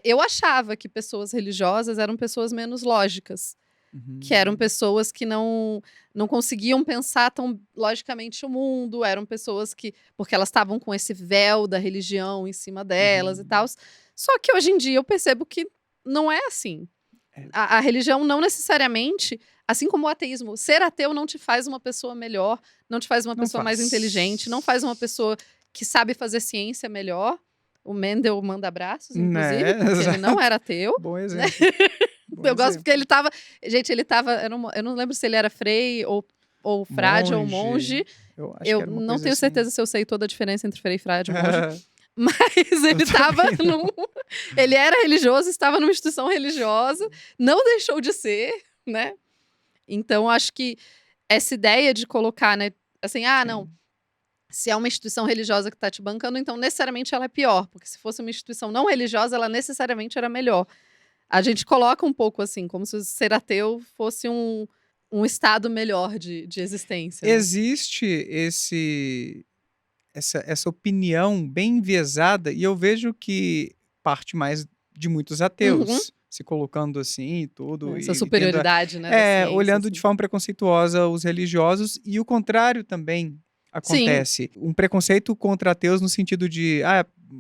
Speaker 1: eu achava que pessoas religiosas eram pessoas menos lógicas. Que eram pessoas que não conseguiam pensar tão logicamente o mundo, eram pessoas que... Porque elas estavam com esse véu da religião em cima delas e tal. Só que hoje em dia eu percebo que não é assim. A religião não necessariamente, assim como o ateísmo, ser ateu não te faz uma pessoa melhor, não te faz uma pessoa mais inteligente, não faz uma pessoa que sabe fazer ciência melhor. O Mendel manda abraços, inclusive, porque ele não era ateu.
Speaker 2: Bom exemplo.
Speaker 1: Eu gosto porque ele tava... Gente, ele tava... Eu não lembro se ele era frei ou frade ou monge.
Speaker 2: Eu
Speaker 1: não tenho certeza se eu sei toda a diferença entre frei, frade e monge. Mas ele
Speaker 2: Eu
Speaker 1: estava
Speaker 2: também não.
Speaker 1: ele era religioso, estava numa instituição religiosa, não deixou de ser, né. Então acho que essa ideia de colocar, né, assim: "Ah, não,
Speaker 2: Sim.
Speaker 1: se é uma instituição religiosa que está te bancando, então necessariamente ela é pior, porque se fosse uma instituição não religiosa, ela necessariamente era melhor". A gente coloca um pouco assim, como se ser ateu fosse um estado melhor de existência, né.
Speaker 2: Existe essa opinião bem enviesada, e eu vejo que parte mais de muitos
Speaker 1: Uhum.
Speaker 2: ateus, se colocando assim e tudo,
Speaker 1: Essa
Speaker 2: e tendo
Speaker 1: superioridade, né, da ciência,
Speaker 2: olhando de
Speaker 1: assim.
Speaker 2: forma preconceituosa os religiosos, e o contrário também
Speaker 1: Sim.
Speaker 2: acontece. Um preconceito contra ateus no sentido de,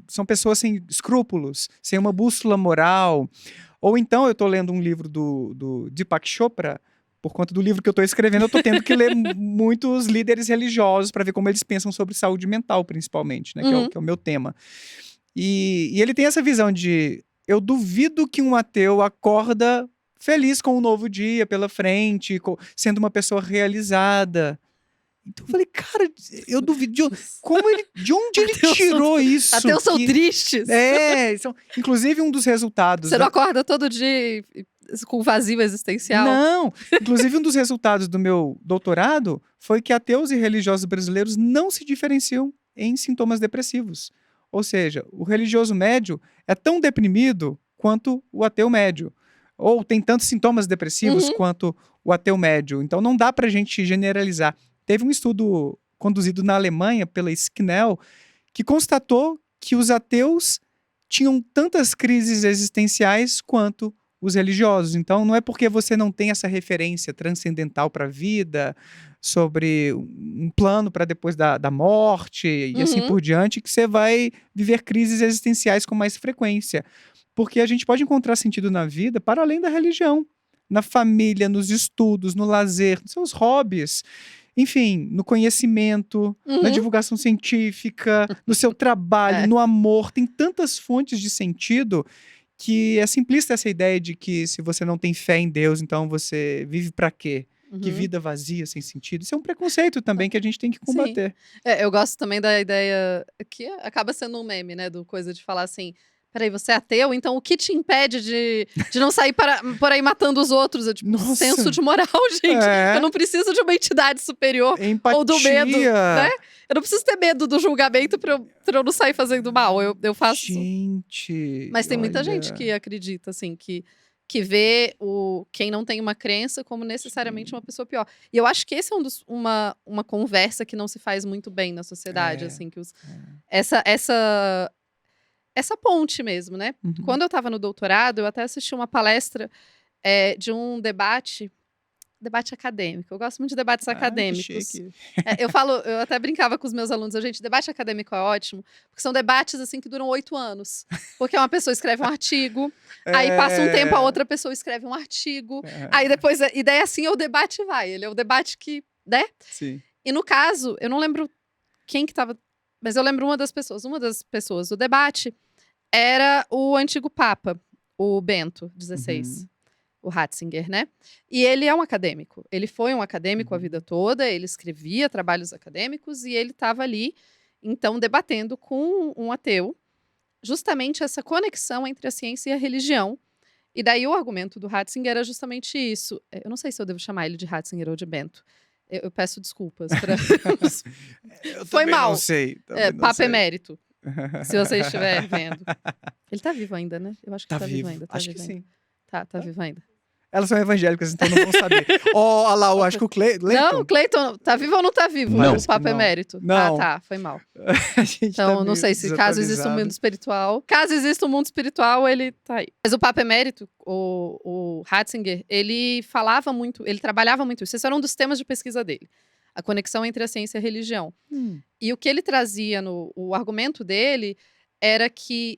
Speaker 2: são pessoas sem escrúpulos, sem uma bússola moral. Ou então eu estou lendo um livro do Deepak Chopra, por conta do livro que eu estou escrevendo, eu estou tendo que ler muitos líderes religiosos para ver como eles pensam sobre saúde mental, principalmente, né,
Speaker 1: Uhum.
Speaker 2: que é o meu tema. E ele tem essa visão de: eu duvido que um ateu acorda feliz com um novo dia pela frente, sendo uma pessoa realizada. Então eu falei, cara, eu duvido. De onde ele
Speaker 1: Ateus são
Speaker 2: tirou isso?
Speaker 1: ateus são tristes.
Speaker 2: Inclusive um dos resultados
Speaker 1: Você não acorda todo dia com vazio existencial?
Speaker 2: Não! Inclusive, um dos resultados do meu doutorado foi que ateus e religiosos brasileiros não se diferenciam em sintomas depressivos. Ou seja, o religioso médio é tão deprimido quanto o ateu médio. Ou tem tantos sintomas depressivos
Speaker 1: Uhum.
Speaker 2: quanto o ateu médio. Então não dá pra gente generalizar. Teve um estudo conduzido na Alemanha pela Sknell que constatou que os ateus tinham tantas crises existenciais quanto os religiosos. Então, não é porque você não tem essa referência transcendental para a vida, sobre um plano para depois da morte e assim
Speaker 1: Uhum.
Speaker 2: por diante, que você vai viver crises existenciais com mais frequência. Porque a gente pode encontrar sentido na vida para além da religião, na família, nos estudos, no lazer, nos seus hobbies, enfim, no conhecimento, na
Speaker 1: Uhum.
Speaker 2: divulgação científica, no seu trabalho,
Speaker 1: É.
Speaker 2: no amor. Tem tantas fontes de sentido que é simplista essa ideia de que se você não tem fé em Deus, então você vive para quê? Que
Speaker 1: Uhum.
Speaker 2: vida vazia, sem sentido. Isso é um preconceito também que a gente tem que
Speaker 1: Sim.
Speaker 2: combater.
Speaker 1: Eu gosto também da ideia que acaba sendo um meme, né, do coisa de falar assim: "Espera aí, você é ateu? Então o que te impede de não sair por aí matando os outros?" É tipo, senso
Speaker 2: Nossa!
Speaker 1: de moral, gente. Eu
Speaker 2: É,
Speaker 1: não preciso de uma entidade superior ou do medo, né.
Speaker 2: empatia.
Speaker 1: Eu não preciso ter medo do julgamento pra eu não sair fazendo mal, eu faço.
Speaker 2: Gente,
Speaker 1: Mas tem muita gente
Speaker 2: olha.
Speaker 1: que acredita, assim, que vê quem não tem uma crença como necessariamente uma
Speaker 2: Sim.
Speaker 1: pessoa pior. E eu acho que esse é uma conversa que não se faz muito bem na sociedade,
Speaker 2: É,
Speaker 1: assim, que
Speaker 2: é.
Speaker 1: essa ponte mesmo, né.
Speaker 2: Uhum.
Speaker 1: Quando eu estava no doutorado, eu até assisti uma palestra, de um debate acadêmico. Eu gosto muito de debates
Speaker 2: Ai, que
Speaker 1: acadêmicos.
Speaker 2: chique.
Speaker 1: Eu até brincava com os meus alunos, gente, debate acadêmico é ótimo, porque são debates, assim, que duram 8 anos. Porque uma pessoa escreve um artigo, aí passa um tempo, a
Speaker 2: É,
Speaker 1: outra pessoa escreve um artigo, aí
Speaker 2: é,
Speaker 1: depois e daí assim o debate vai, ele é o debate que, né.
Speaker 2: sim.
Speaker 1: E no caso, eu não lembro quem que estava, mas eu lembro uma das pessoas do debate era o antigo papa, o Bento XVI.
Speaker 2: Uhum,
Speaker 1: O Ratzinger, né. E ele é um acadêmico. Ele foi um acadêmico a vida
Speaker 2: uhum,
Speaker 1: toda, ele escrevia trabalhos acadêmicos e ele estava ali, então, debatendo com um ateu, justamente essa conexão entre a ciência e a religião. E daí o argumento do Ratzinger era justamente isso. Eu não sei se eu devo chamar ele de Ratzinger ou de Bento. Eu peço desculpas pra
Speaker 2: Eu
Speaker 1: foi
Speaker 2: também não
Speaker 1: mal.
Speaker 2: sei, também não
Speaker 1: Papa
Speaker 2: sei.
Speaker 1: emérito, se você estiver vendo. Ele tá vivo ainda, né? Eu acho que
Speaker 2: Tá
Speaker 1: tá vivo
Speaker 2: vivo,
Speaker 1: ainda, tá
Speaker 2: acho que
Speaker 1: vivo ainda.
Speaker 2: sim.
Speaker 1: Tá vivo ainda.
Speaker 2: Elas são evangélicas, então não vão saber. Ó, olha lá, eu acho que o
Speaker 1: Não, o
Speaker 2: Cleiton
Speaker 1: Cleiton tá vivo ou não tá vivo? O
Speaker 2: parece que
Speaker 1: Papa
Speaker 2: não.
Speaker 1: emérito? Ah,
Speaker 2: Não,
Speaker 1: tá, foi mal.
Speaker 2: a gente tá
Speaker 1: Então, não
Speaker 2: meio
Speaker 1: sei se caso exista um mundo
Speaker 2: desatualizado.
Speaker 1: espiritual. Caso exista um mundo espiritual, ele tá aí. Mas o Papa emérito, o Ratzinger, ele falava muito, ele trabalhava muito isso. Esse era um dos temas de pesquisa dele. A conexão entre a ciência e a religião.
Speaker 2: Hum,
Speaker 1: E o que ele trazia o argumento dele era que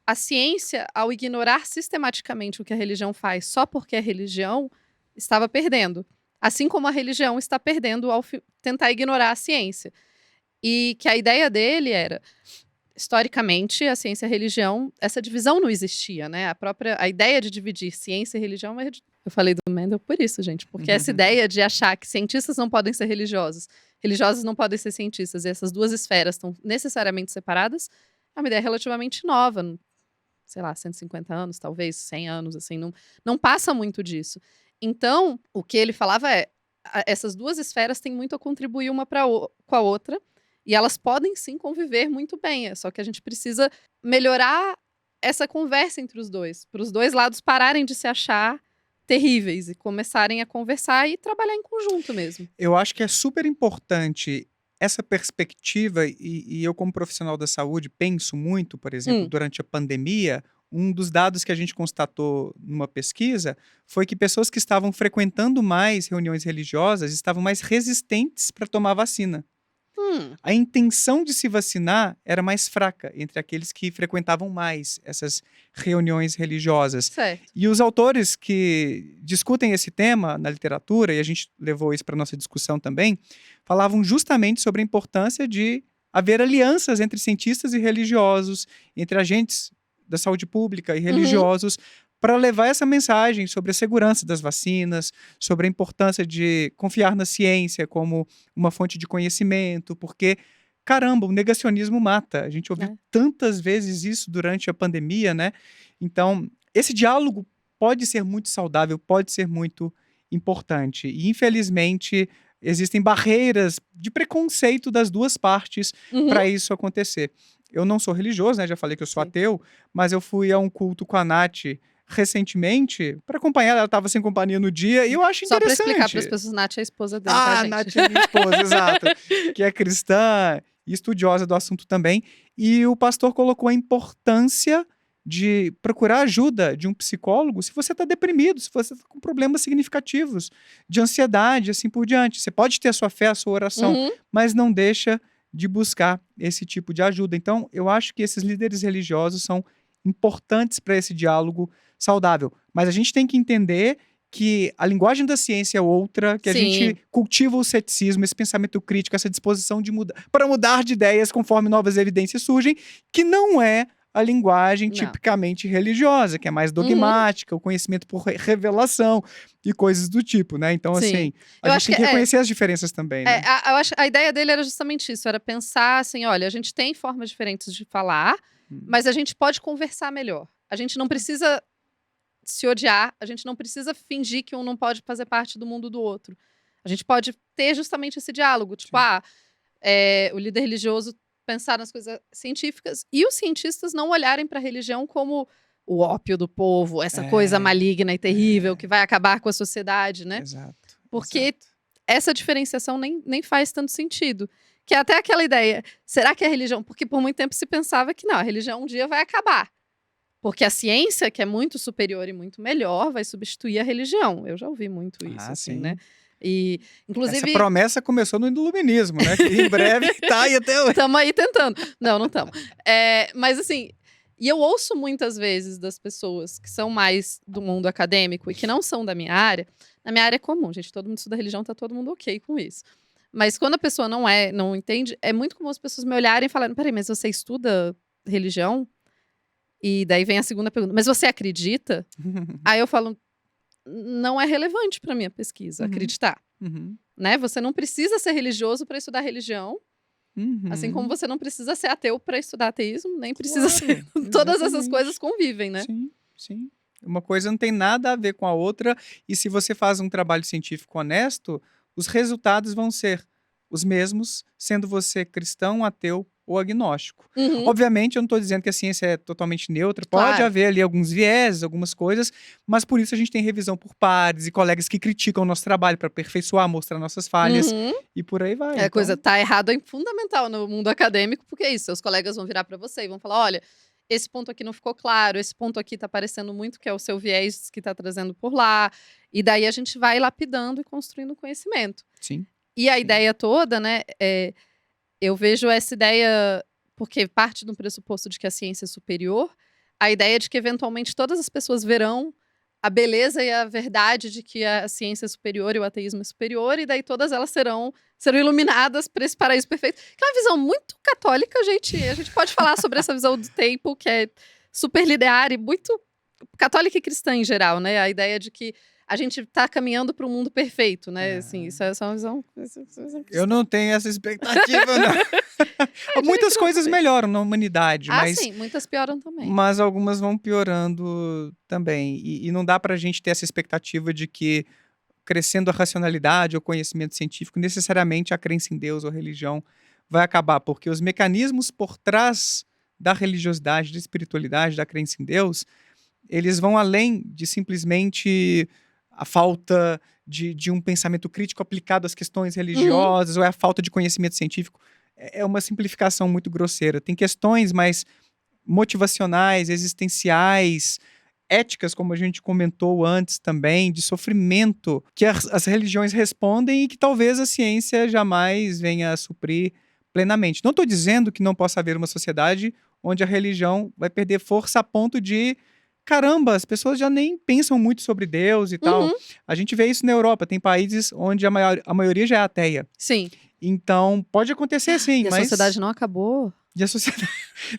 Speaker 1: a ciência, ao ignorar sistematicamente o que a religião faz só porque é religião, estava perdendo. Assim como a religião está perdendo ao tentar ignorar a ciência. E que a ideia dele era, historicamente, a ciência e a religião, essa divisão não existia, né? A ideia de dividir ciência e religião, eu falei do Mendel por isso, gente, porque essa ideia de achar que cientistas não podem ser religiosos, religiosos não podem ser cientistas, e essas duas esferas estão necessariamente separadas, É uma ideia relativamente nova, sei lá, 150 anos, talvez 100 anos, assim, não passa muito disso. Então, o que ele falava é, essas duas esferas têm muito a contribuir uma com a outra, e elas podem sim conviver muito bem, só que a gente precisa melhorar essa conversa entre os dois, para os dois lados pararem de se achar terríveis e começarem a conversar e trabalhar em conjunto mesmo.
Speaker 2: Eu acho que é super importante essa perspectiva, e eu, como profissional da saúde, penso muito, por exemplo, durante a pandemia, um dos dados que a gente constatou numa pesquisa foi que pessoas que estavam frequentando mais reuniões religiosas estavam mais resistentes para tomar vacina. A intenção de se vacinar era mais fraca entre aqueles que frequentavam mais essas reuniões religiosas.
Speaker 1: Certo.
Speaker 2: E os autores que discutem esse tema na literatura, e a gente levou isso para a nossa discussão também, falavam justamente sobre a importância de haver alianças entre cientistas e religiosos, entre agentes da saúde pública e religiosos, para levar essa mensagem sobre a segurança das vacinas, sobre a importância de confiar na ciência como uma fonte de conhecimento, porque, caramba, o negacionismo mata. A gente ouviu tantas vezes isso durante a pandemia, né? Então, esse diálogo pode ser muito saudável, pode ser muito importante. E, infelizmente, existem barreiras de preconceito das duas partes para isso acontecer. Eu não sou religioso, né? Já falei que eu sou ateu, mas eu fui a um culto com a Nath recentemente para acompanhar. Ela estava sem companhia no dia e eu acho
Speaker 1: Só para
Speaker 2: interessante.
Speaker 1: explicar para as pessoas, Nath é a esposa dele, tá, gente?
Speaker 2: Nath é minha esposa, exato. Que é cristã e estudiosa do assunto também. E o pastor colocou a importância de procurar ajuda de um psicólogo se você está deprimido, se você está com problemas significativos de ansiedade, assim por diante. Você pode ter a sua fé, a sua oração, mas não deixa de buscar esse tipo de ajuda. Então, eu acho que esses líderes religiosos são importantes para esse diálogo saudável. Mas a gente tem que entender que a linguagem da ciência é outra, que a gente cultiva o ceticismo, esse pensamento crítico, essa disposição de para mudar de ideias conforme novas evidências surgem, que não é a linguagem tipicamente religiosa, que é mais dogmática, o conhecimento por revelação e coisas do tipo, né? Então, assim, a gente tem que reconhecer as diferenças também, né?
Speaker 1: Eu acho, a ideia dele era justamente isso, era pensar assim, olha, a gente tem formas diferentes de falar, mas a gente pode conversar melhor. A gente não precisa se odiar, a gente não precisa fingir que um não pode fazer parte do mundo do outro. A gente pode ter justamente esse diálogo, tipo, o líder religioso pensar nas coisas científicas e os cientistas não olharem para a religião como o ópio do povo, essa coisa maligna e terrível que vai acabar com a sociedade, né?
Speaker 2: Exato.
Speaker 1: Porque essa diferenciação nem faz tanto sentido. Que é até aquela ideia, será que a religião... Porque por muito tempo se pensava que não, a religião um dia vai acabar. Porque a ciência, que é muito superior e muito melhor, vai substituir a religião. Eu já ouvi muito isso, assim, né? E, inclusive...
Speaker 2: Essa promessa começou no iluminismo, né? Que em breve tá e até hoje.
Speaker 1: Estamos aí tentando. Não estamos. Mas assim, e eu ouço muitas vezes das pessoas que são mais do mundo acadêmico e que não são da minha área. Na minha área é comum, gente. Todo mundo estuda religião, tá todo mundo ok com isso. Mas quando a pessoa não entende, é muito comum as pessoas me olharem e falarem, peraí, mas você estuda religião? E daí vem a segunda pergunta, mas você acredita? Aí eu falo, não é relevante para minha pesquisa acreditar. Né? Você não precisa ser religioso para estudar religião, assim como você não precisa ser ateu para estudar ateísmo, nem precisa ser. Todas essas coisas convivem, né?
Speaker 2: Sim. Uma coisa não tem nada a ver com a outra, e se você faz um trabalho científico honesto, os resultados vão ser os mesmos, sendo você cristão, ateu ou agnóstico. Obviamente, eu não estou dizendo que a ciência é totalmente neutra, pode haver ali alguns vieses, algumas coisas, mas por isso a gente tem revisão por pares e colegas que criticam o nosso trabalho para aperfeiçoar, mostrar nossas falhas e por aí vai.
Speaker 1: A coisa tá errado é fundamental no mundo acadêmico, porque é isso, seus colegas vão virar para você e vão falar, olha, esse ponto aqui não ficou claro, esse ponto aqui tá parecendo muito que é o seu viés que tá trazendo por lá, e daí a gente vai lapidando e construindo conhecimento. E a ideia toda, né, eu vejo essa ideia, porque parte do pressuposto de que a ciência é superior, a ideia de que eventualmente todas as pessoas verão a beleza e a verdade de que a ciência é superior e o ateísmo é superior, e daí todas elas serão iluminadas para esse paraíso perfeito. Que é uma visão muito católica, gente. A gente pode falar sobre essa visão do tempo, que é super linear e muito católica e cristã em geral, né? A ideia de que a gente tá caminhando para um mundo perfeito, né?
Speaker 2: É.
Speaker 1: Assim, isso é só uma visão.
Speaker 2: Eu não tenho essa expectativa, não. Muitas coisas melhoram na humanidade,
Speaker 1: Sim, muitas pioram também.
Speaker 2: mas algumas vão piorando também. E não dá pra gente ter essa expectativa de que, crescendo a racionalidade ou conhecimento científico, necessariamente a crença em Deus ou religião vai acabar, porque os mecanismos por trás da religiosidade, da espiritualidade, da crença em Deus, eles vão além de simplesmente a falta de um pensamento crítico aplicado às questões religiosas ou é a falta de conhecimento científico. É uma simplificação muito grosseira. Tem questões mais motivacionais, existenciais, éticas, como a gente comentou antes também, de sofrimento, que as religiões respondem e que talvez a ciência jamais venha a suprir plenamente. Não estou dizendo que não possa haver uma sociedade onde a religião vai perder força a ponto de, caramba, as pessoas já nem pensam muito sobre Deus e tal. A gente vê isso na Europa, tem países onde a maioria já é ateia.
Speaker 1: Sim.
Speaker 2: Então, pode acontecer sim,
Speaker 1: E a
Speaker 2: mas...
Speaker 1: sociedade não acabou.
Speaker 2: E a sociedade...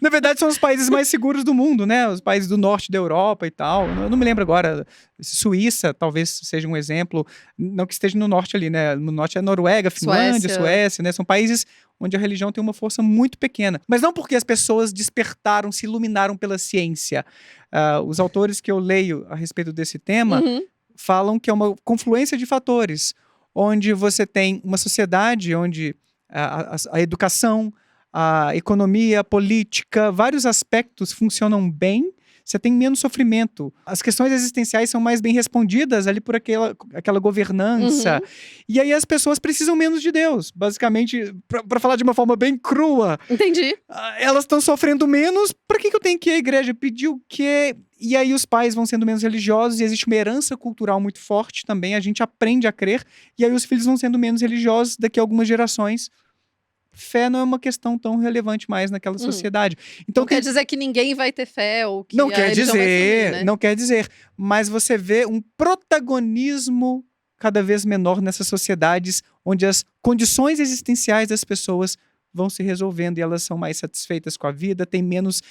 Speaker 2: Na verdade, são os países mais seguros do mundo, né? Os países do norte da Europa e tal. Eu não me lembro agora. Suíça, talvez seja um exemplo. Não que esteja no norte ali, né? No norte é Noruega, Finlândia, Suécia, né? São países onde a religião tem uma força muito pequena. Mas não porque as pessoas despertaram, se iluminaram pela ciência. Os autores que eu leio a respeito desse tema falam que é uma confluência de fatores, onde você tem uma sociedade onde a educação, a economia, a política, vários aspectos funcionam bem, você tem menos sofrimento. As questões existenciais são mais bem respondidas ali por aquela governança. E aí as pessoas precisam menos de Deus. Basicamente, para falar de uma forma bem crua.
Speaker 1: Entendi.
Speaker 2: Elas estão sofrendo menos. Para que eu tenho que ir à igreja? Pedir o quê? E aí os pais vão sendo menos religiosos e existe uma herança cultural muito forte também. A gente aprende a crer. E aí os filhos vão sendo menos religiosos daqui a algumas gerações. Fé não é uma questão tão relevante mais naquela sociedade. Então,
Speaker 1: não quer dizer que ninguém vai ter fé ou que
Speaker 2: não
Speaker 1: a
Speaker 2: quer
Speaker 1: religião vai
Speaker 2: dizer,
Speaker 1: sumir, né?
Speaker 2: não quer dizer. Mas você vê um protagonismo cada vez menor nessas sociedades onde as condições existenciais das pessoas vão se resolvendo e elas são mais satisfeitas com a vida, tem menos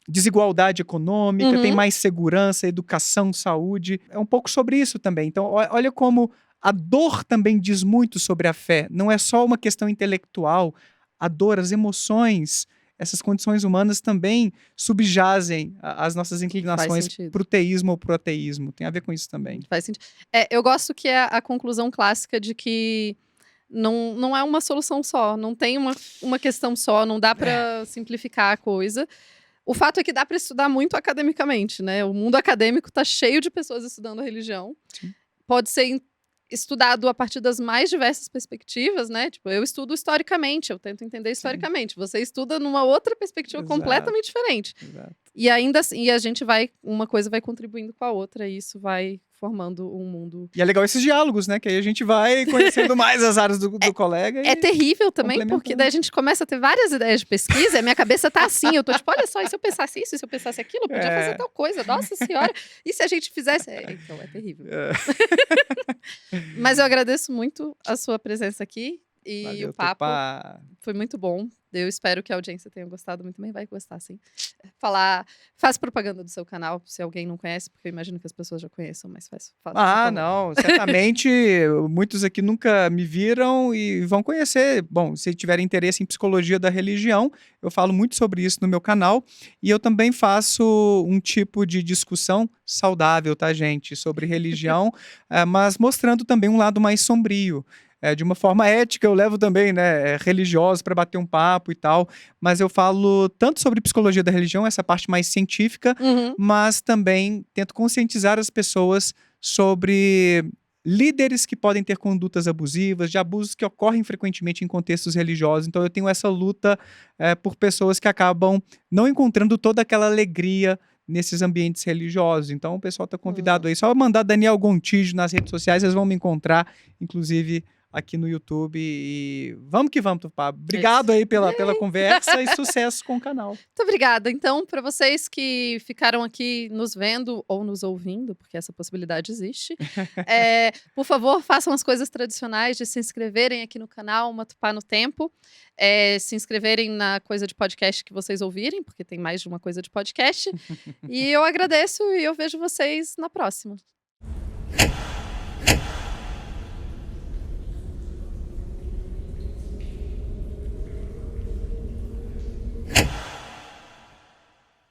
Speaker 2: desigualdade econômica, tem mais segurança, educação, saúde. É um pouco sobre isso também. Então, olha como a dor também diz muito sobre a fé. Não é só uma questão intelectual. A dor, as emoções, essas condições humanas também subjazem as nossas inclinações para o teísmo ou para o ateísmo. Tem a ver com isso também.
Speaker 1: Faz sentido. Eu gosto que é a conclusão clássica de que não é uma solução só. Não tem uma questão só. Não dá para simplificar a coisa. O fato é que dá para estudar muito academicamente, né? O mundo acadêmico está cheio de pessoas estudando a religião. Sim. Pode ser estudado a partir das mais diversas perspectivas, né? Tipo, eu estudo historicamente, eu tento entender historicamente. Sim. Você estuda numa outra perspectiva completamente diferente.
Speaker 2: Exato.
Speaker 1: E ainda assim, a gente uma coisa vai contribuindo com a outra e isso vai formando um mundo.
Speaker 2: E é legal esses diálogos, né? Que aí a gente vai conhecendo mais as áreas do colega.
Speaker 1: É terrível também, porque daí a gente começa a ter várias ideias de pesquisa, e a minha cabeça tá assim, eu tô tipo, olha só, e se eu pensasse isso, e se eu pensasse aquilo, eu podia fazer tal coisa, nossa senhora. E se a gente fizesse... Então, é terrível. Mas eu agradeço muito a sua presença aqui. E valeu, o papo foi muito bom. Eu espero que a audiência tenha gostado muito. Também vai gostar, sim. Faz propaganda do seu canal, se alguém não conhece, porque eu imagino que as pessoas já conheçam, mas faz
Speaker 2: não. Certamente, muitos aqui nunca me viram e vão conhecer. Bom, se tiverem interesse em psicologia da religião, eu falo muito sobre isso no meu canal. E eu também faço um tipo de discussão saudável, tá, gente? Sobre religião, mas mostrando também um lado mais sombrio. De uma forma ética, eu levo também, né, religiosos para bater um papo e tal, mas eu falo tanto sobre psicologia da religião, essa parte mais científica, mas também tento conscientizar as pessoas sobre líderes que podem ter condutas abusivas, de abusos que ocorrem frequentemente em contextos religiosos. Então eu tenho essa luta por pessoas que acabam não encontrando toda aquela alegria nesses ambientes religiosos. Então o pessoal está convidado aí, só mandar Daniel Gontijo nas redes sociais, vocês vão me encontrar, inclusive aqui no YouTube. E vamos que vamos, Tupá. Obrigado aí pela conversa e sucesso com o canal.
Speaker 1: Muito obrigada. Então, para vocês que ficaram aqui nos vendo ou nos ouvindo, porque essa possibilidade existe, por favor, façam as coisas tradicionais de se inscreverem aqui no canal Matupá no Tempo, se inscreverem na coisa de podcast que vocês ouvirem, porque tem mais de uma coisa de podcast. E eu agradeço e eu vejo vocês na próxima.